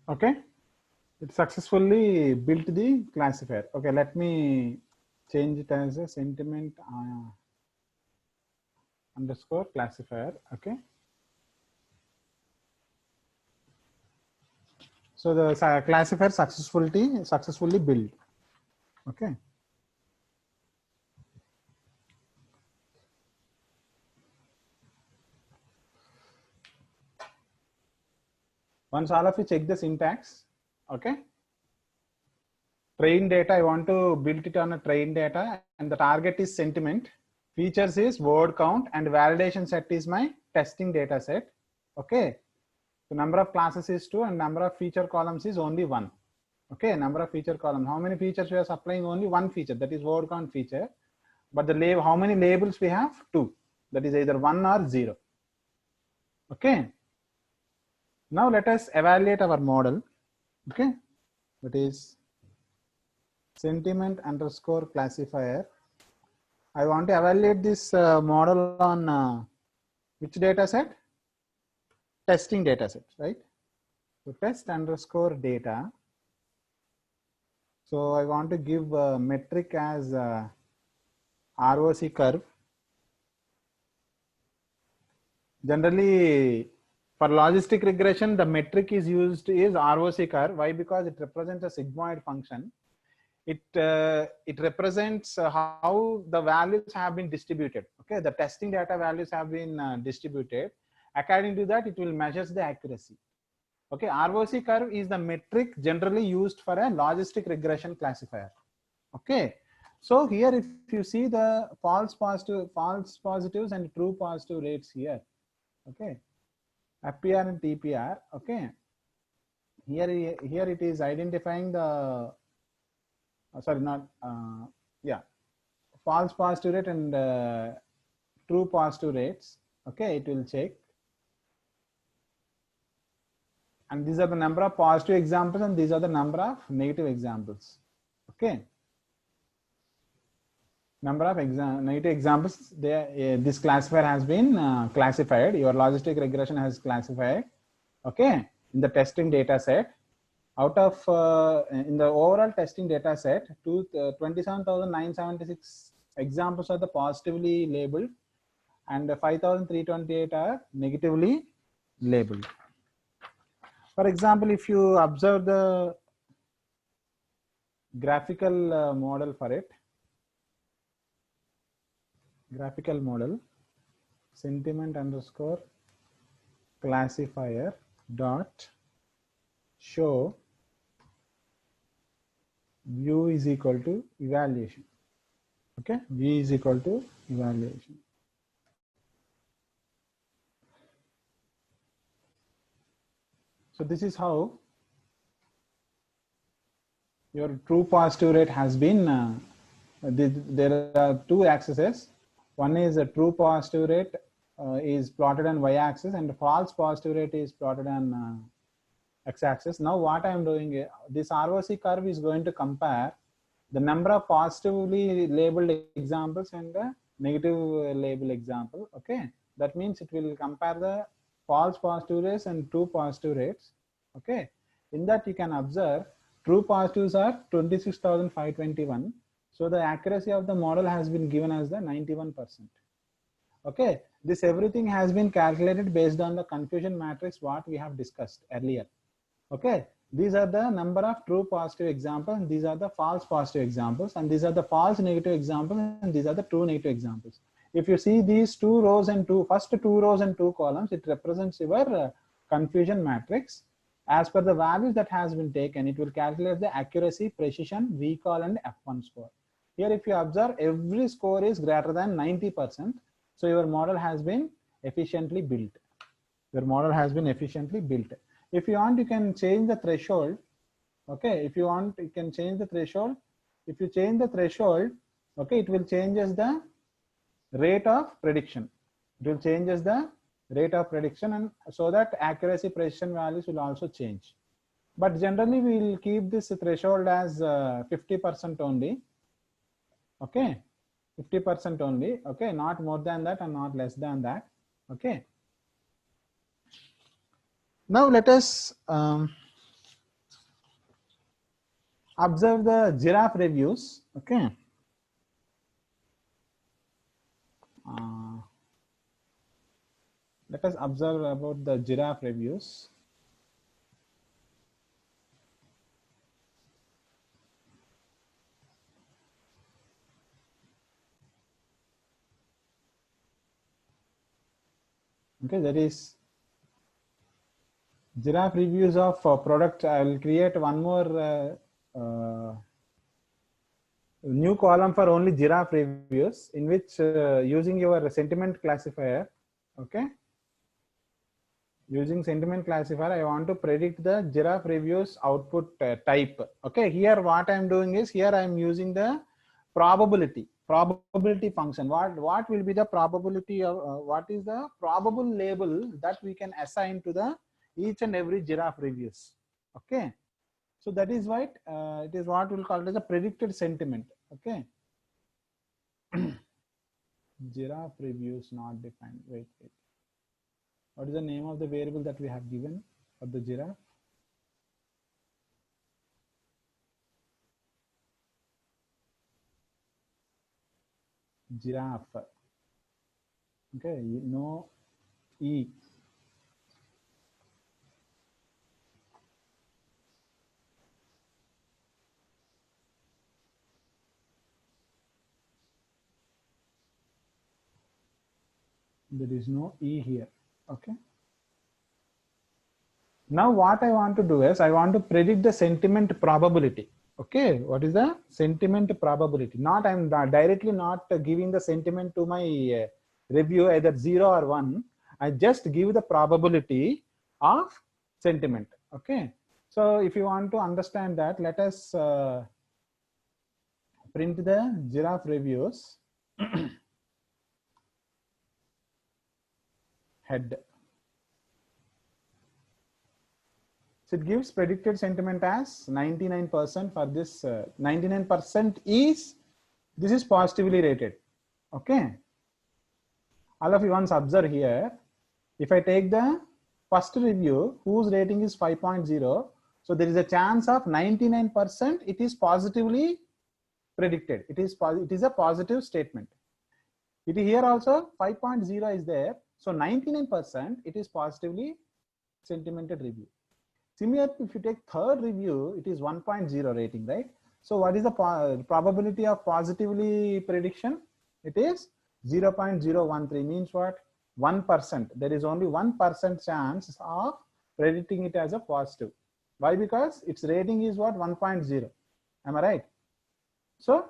Okay, it successfully built the classifier. Okay, let me change it as a sentiment underscore classifier. Okay, so the classifier successfully built. Okay. Once all of you check the syntax, okay. Train data, I want to build it on a train data, and the target is sentiment. Features is word count, and validation set is my testing data set. Okay. The number of classes is 2 and number of feature columns is only 1. Okay, number of feature column. How many features we are supplying? Only one feature, that is word count feature. But the label, how many labels we have? 2. That is either 1 or 0. Okay. Now let us evaluate our model. Okay. That is sentiment underscore classifier. I want to evaluate this model on which data set? Testing data set, right? So test underscore data. So I want to give a metric as ROC curve. Generally, for logistic regression, the metric is used is ROC curve. Why? Because it represents a sigmoid function. It represents how the values have been distributed. Okay, the testing data values have been distributed. According to that, it will measure the accuracy. Okay, ROC curve is the metric generally used for a logistic regression classifier. Okay, so here if you see the false positives and true positive rates here. Okay, FPR and TPR. Okay, here it is identifying the sorry, not yeah, false positive rate and true positive rates. Okay, it will check, and these are the number of positive examples and these are the number of negative examples. Okay, number of negative examples. This classifier has been classified. Your logistic regression has classified. Okay, in the testing data set. Out of in the overall testing data set, 27,976 examples are the positively labeled and 5,328 are negatively labeled. For example, if you observe the graphical model for it, graphical model sentiment underscore classifier dot show view is equal to evaluation. Okay, v is equal to evaluation. So this is how your true positive rate has been. There are two axes. One is a true positive rate is plotted on y-axis, and false positive rate is plotted on x-axis. Now what I am doing, this ROC curve is going to compare the number of positively labeled examples and the negative label example. Okay, that means it will compare the false positive rates and true positive rates. Okay, in that you can observe true positives are 26,521 So the accuracy of the model has been given as the 91%. Okay, this everything has been calculated based on the confusion matrix what we have discussed earlier. Okay, these are the number of true positive examples, and these are the false positive examples, and these are the false negative examples, and these are the true negative examples. If you see these two rows and first two rows and two columns, it represents your confusion matrix. As per the values that has been taken, it will calculate the accuracy, precision, recall, and F1 score. Here, if you observe, every score is greater than 90%. So your model has been efficiently built. Your model has been efficiently built. If you want, you can change the threshold. Okay, if you want, you can change the threshold. If you change the threshold, okay, it will changes the rate of prediction. It will changes the rate of prediction, and so that accuracy, precision values will also change. But generally, we will keep this threshold as 50% only. Okay, 50% only. Okay, not more than that and not less than that. Okay. Now let us observe the giraffe reviews. Okay. Let us observe about the giraffe reviews. Okay, that is giraffe reviews of product. I will create one more new column for only giraffe reviews, in which using your sentiment classifier. Okay, using sentiment classifier, I want to predict the giraffe reviews output type. Okay, here what I am doing is, here I am using the probability function. What will be the probability of what is the probable label that we can assign to the each and every giraffe reviews. Okay, so that is why it is what we'll call it as a predicted sentiment. Okay. Giraffe reviews not defined. Wait. What is the name of the variable that we have given for the giraffe? Giraffe. Okay, no E. There is no E here. Okay. Now what I want to do is, I want to predict the sentiment probability. Okay, what is the sentiment probability? Not, I'm directly not giving the sentiment to my review either 0 or 1. I just give the probability of sentiment. Okay, so if you want to understand that, let us print the giraffe reviews. Head. So it gives predicted sentiment as 99% for this. 99% is, this is positively rated. Okay. All of you once observe here, if I take the first review whose rating is 5.0, so there is a chance of 99% it is positively predicted. It is a positive statement. It is here also 5.0 is there, so 99% it is positively sentimented review. Similarly, if you take third review, it is 1.0 rating, right? So what is the probability of positively prediction? It is 0.013, means what? 1%. There is only 1% chance of predicting it as a positive. Why? Because its rating is what? 1.0. Am I right? So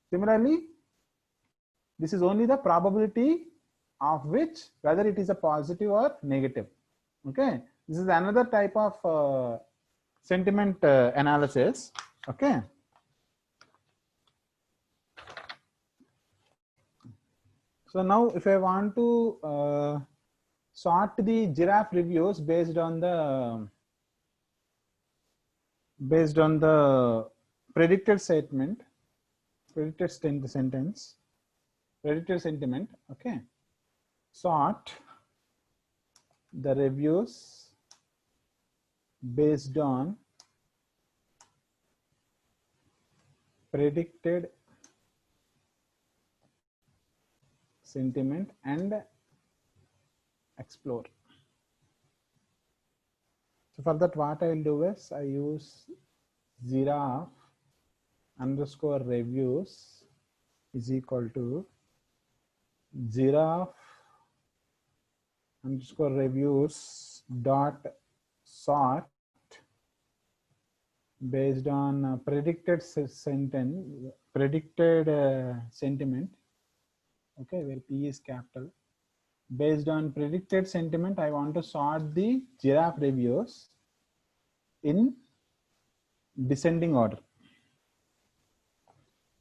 similarly, this is only the probability of which, whether it is a positive or negative. Okay, this is another type of sentiment analysis. Okay. So now if I want to sort the giraffe reviews based on the predicted statement, predicted sentence, predicted sentiment. Okay, sort the reviews based on predicted sentiment and explore. So for that, what I will do is I use giraffe underscore reviews is equal to giraffe underscore reviews dot sort based on predicted sentiment. Okay, where P is capital. Based on predicted sentiment, I want to sort the giraffe reviews in descending order.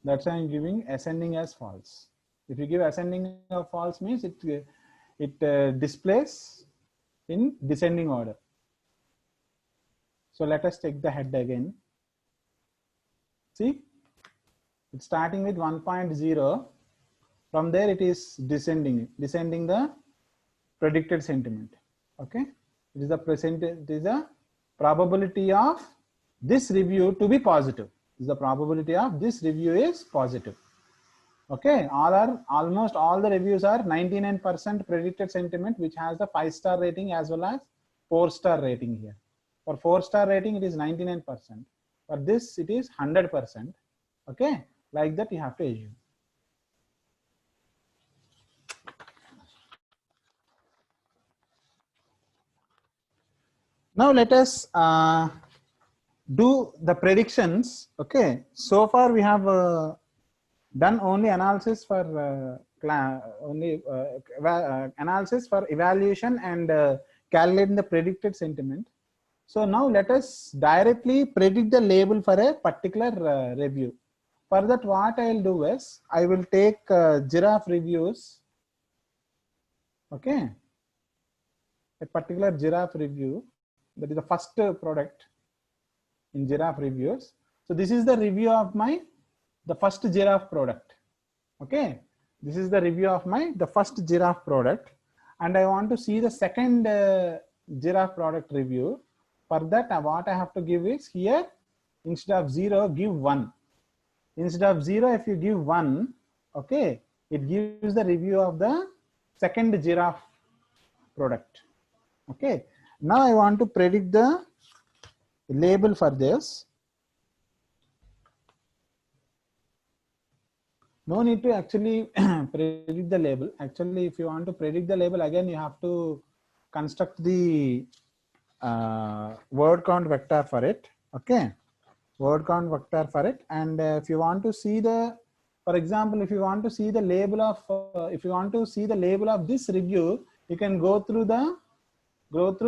That's why I'm giving ascending as false. If you give ascending or false means it displays in descending order. So let us take the head again. See, it's starting with 1.0. From there it is descending the predicted sentiment. Okay, it is the probability of this review to be positive. The probability of this review is positive. Okay, almost all the reviews are 99% predicted sentiment, which has the 5-star rating as well as 4-star rating here. For 4-star rating, it is 99%. For this, it is 100%. Okay, like that you have to assume. Now let us do the predictions. Okay, so far we have done only analysis for analysis for evaluation and calculating the predicted sentiment. So now let us directly predict the label for a particular review. For that, what I will do is I will take giraffe reviews. Okay, a particular giraffe review, that is the first product in giraffe reviews. So this is the review of the first giraffe product. Okay, this is the review of the first giraffe product, and I want to see the second giraffe product review. For that, what I have to give is here, instead of 0, give 1. Instead of 0, if you give 1, okay, it gives the review of the second giraffe product. Okay, now I want to predict the label for this. No need to actually predict the label. Actually, if you want to predict the label, again you have to construct the word count vector for it. Okay, word count vector for it. And if you want to see the, for example, if you want to see the label of this review, you can go through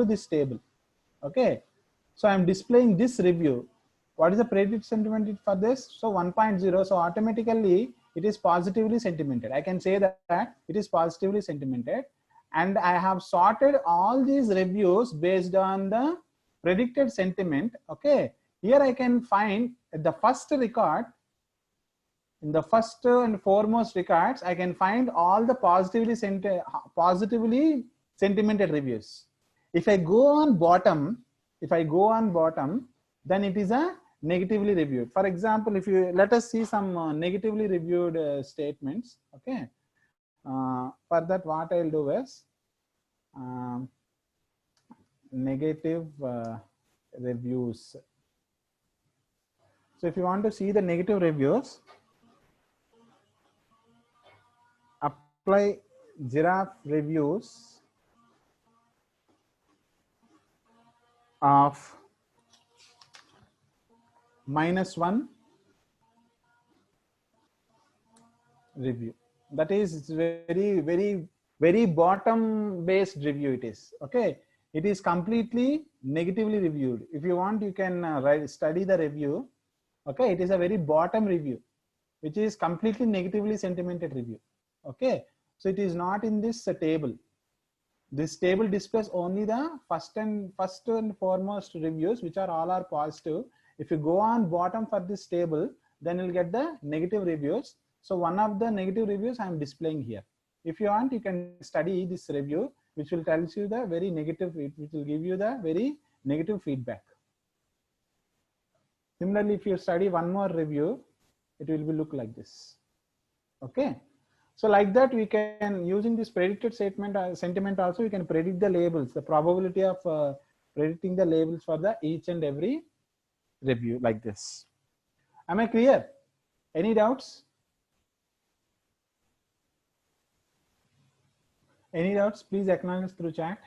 this table. Okay, so I'm displaying this review. What is the predicted sentiment for this? So 1.0. So automatically it is positively sentimented. I can say that it is positively sentimented, and I have sorted all these reviews based on the predicted sentiment. Okay, here I can find the first record. In the first and foremost records, I can find all the positively sentimented reviews. If I go on bottom, then it is a negatively reviewed. For example, if you let us see some negatively reviewed statements. Okay, for that, what I'll do is negative reviews. So if you want to see the negative reviews, apply giraffe reviews of -1 review. That is, it's very bottom based review it is. Okay, it is completely negatively reviewed. If you want, you can study the review. Okay, it is a very bottom review, which is completely negatively sentimented review. Okay, so it is not in this table. This table displays only the first and foremost reviews, which are all positive. If you go on bottom for this table, then you'll get the negative reviews. So one of the negative reviews I am displaying here. If you want, you can study this review, which will tell you the very negative, which will give you the very negative feedback. Similarly, if you study one more review, it will be look like this. Okay, So like that, we can, using this predicted statement sentiment also, we can predict the labels, the probability of predicting the labels for the each and every review like this. Am I clear? Any doubts? Any doubts? Please acknowledge through chat.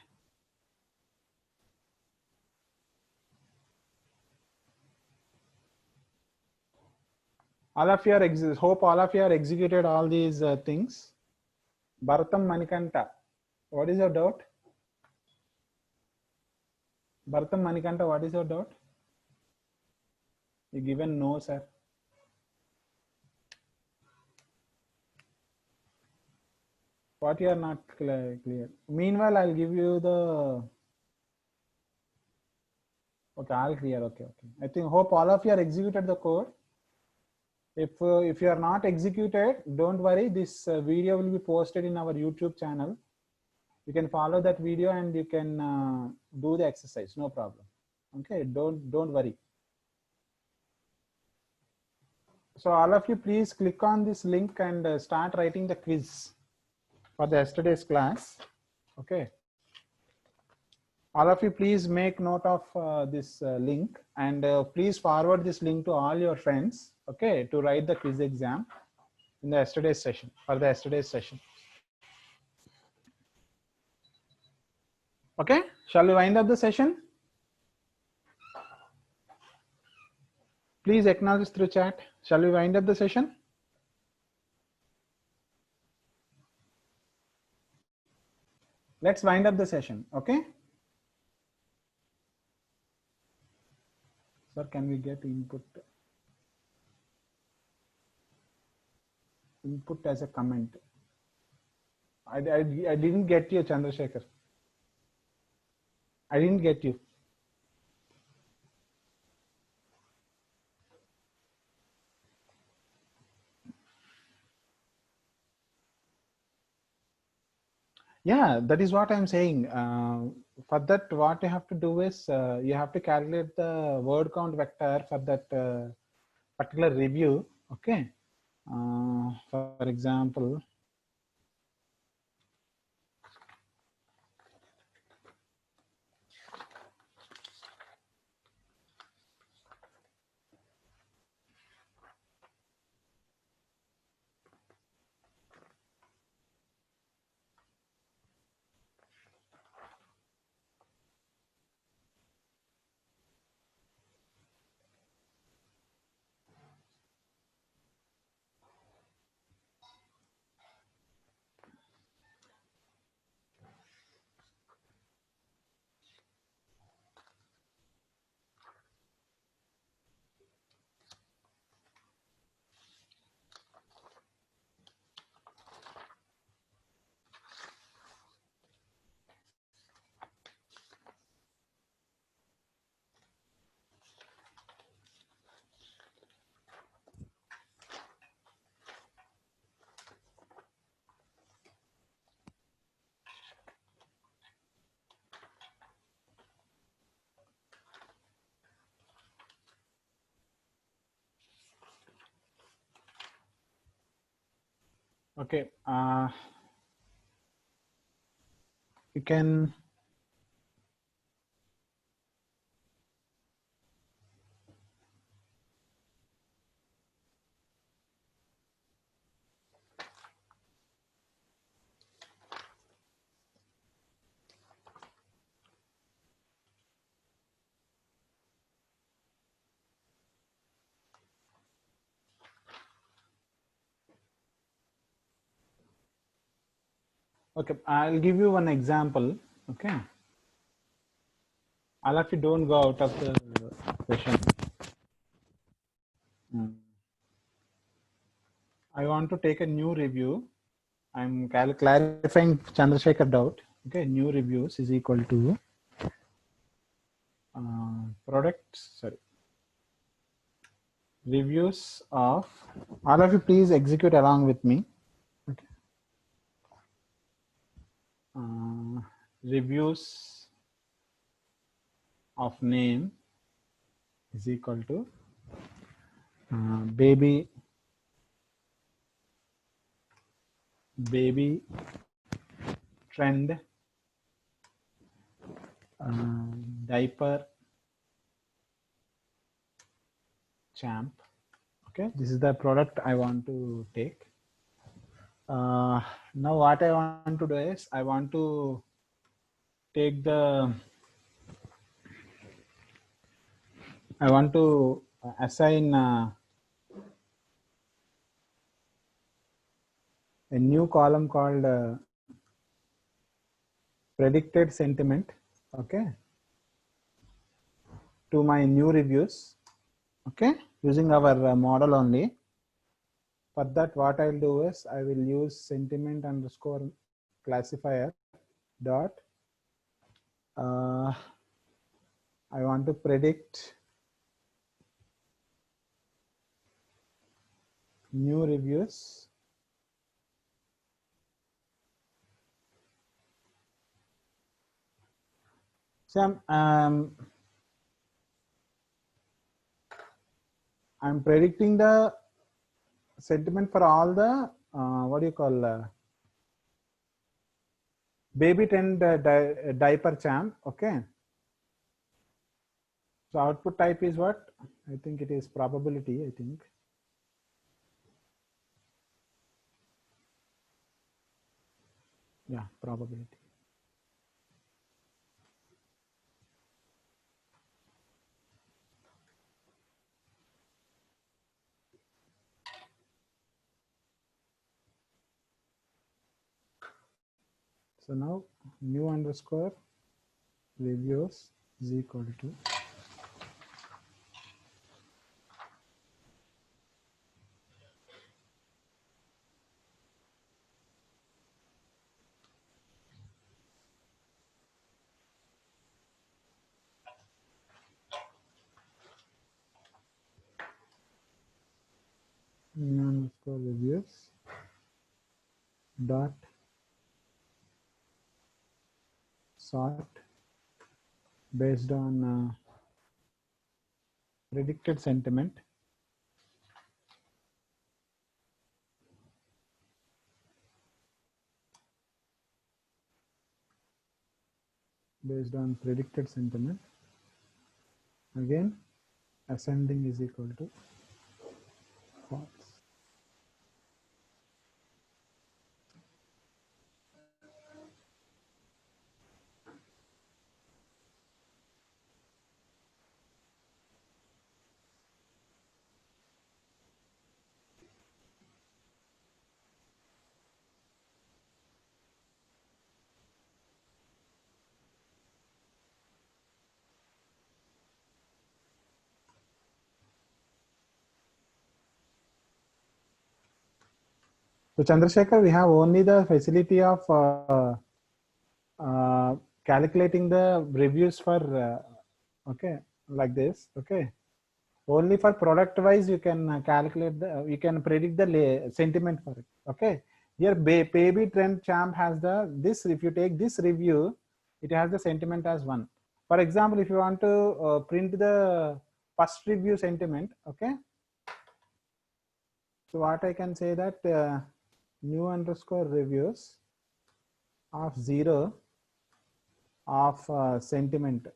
All of you are hope all of you are executed all these things. Bharatam Manikanta, what is your doubt? Bharatam Manikanta, what is your doubt? You given no, sir. What you are not clear? Meanwhile, I'll give you the. Okay, I'll clear. Okay. I think hope all of you are executed the code. If you are not executed, don't worry. This video will be posted in our YouTube channel. You can follow that video and you can do the exercise. No problem. Okay, don't worry. So all of you, please click on this link and start writing the quiz for the yesterday's class. Okay. All of you, please make note of this link and please forward this link to all your friends. Okay, to write the quiz exam in the yesterday's session, for the yesterday's session. Okay, shall we wind up the session? Please acknowledge through chat. Shall we wind up the session? Let's wind up the session. Okay. Sir, can we get input as a comment? I didn't get you, Chandrasekhar. I didn't get you. Yeah, that is what I'm saying. For that, what you have to do is you have to calculate the word count vector for that particular review. Okay. For example, okay, you can. Okay, I'll give you one example. Okay. All of you don't go out of the session. I want to take a new review. I'm clarifying Chandrasekhar doubt. Okay, new reviews is equal to reviews of, all of you please execute along with me. Okay. Reviews of name is equal to baby baby trend diaper champ. Okay, this is the product I want to take. Now what I want to do is I want to take the, I want to assign a new column called predicted sentiment, okay, to my new reviews, okay, using our model only. For that, what I'll do is I will use sentiment underscore classifier dot. I want to predict new reviews so I'm predicting the sentiment for all the what do you call baby trend diaper champ, okay. So output type is what? I think it is probability, I think. Yeah, probability. So now new underscore reviews is equal to new underscore reviews dot sort based on predicted sentiment based on predicted sentiment. Again, ascending is equal to false. So Chandrasekhar, we have only the facility of calculating the reviews for okay, like this, okay. Only for product wise you can calculate the, you can predict the sentiment for it, okay. Here baby trend champ has the this, if you take this review, it has the sentiment as 1. For example, if you want to print the first review sentiment, okay. So what I can say that new underscore reviews of 0 of sentiment,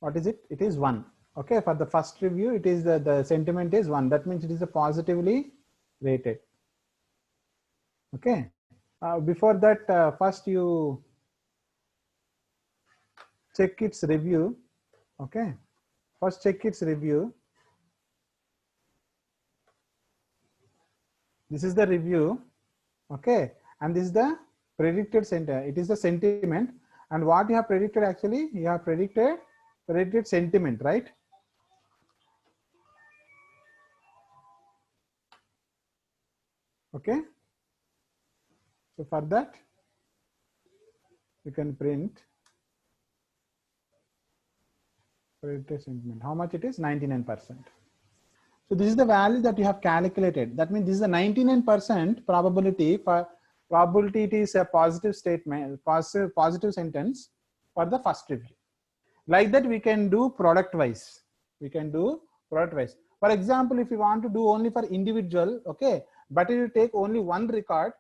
what is it? It is 1, okay. For the first review, it is the sentiment is 1. That means it is a positively rated, okay. Before that, first you check its review, okay. First check its review. This is the review, okay, and this is the predicted sentiment. It is the sentiment, and what you have predicted, actually you have predicted sentiment, right? Okay. So for that, you can print predicted sentiment. How much it is? 99%. So this is the value that you have calculated. That means this is a 99% probability for probability. It is a positive statement, positive sentence for the first review. Like that, we can do product wise. We can do product wise. For example, if you want to do only for individual, okay, but if you take only one record,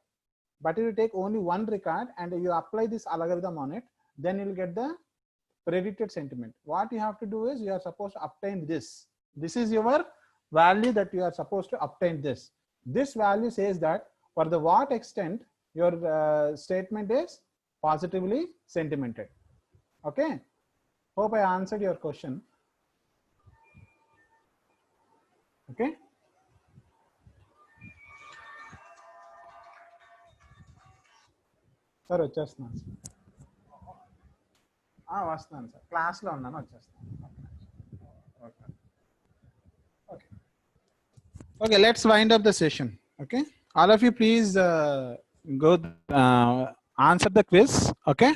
and you apply this algorithm on it, then you'll get the predicted sentiment. What you have to do is you are supposed to obtain this. This is your value that you are supposed to obtain this. This value says that for the what extent your statement is positively sentimented. Okay. Hope I answered your question. Okay. Sir, వచ్చేస్తున్నాను sir. వస్తున్నాను sir, క్లాస్లో ఉన్నాను, వచ్చేస్తాను. Okay, let's wind up the session. Okay, all of you please go answer the quiz. Okay.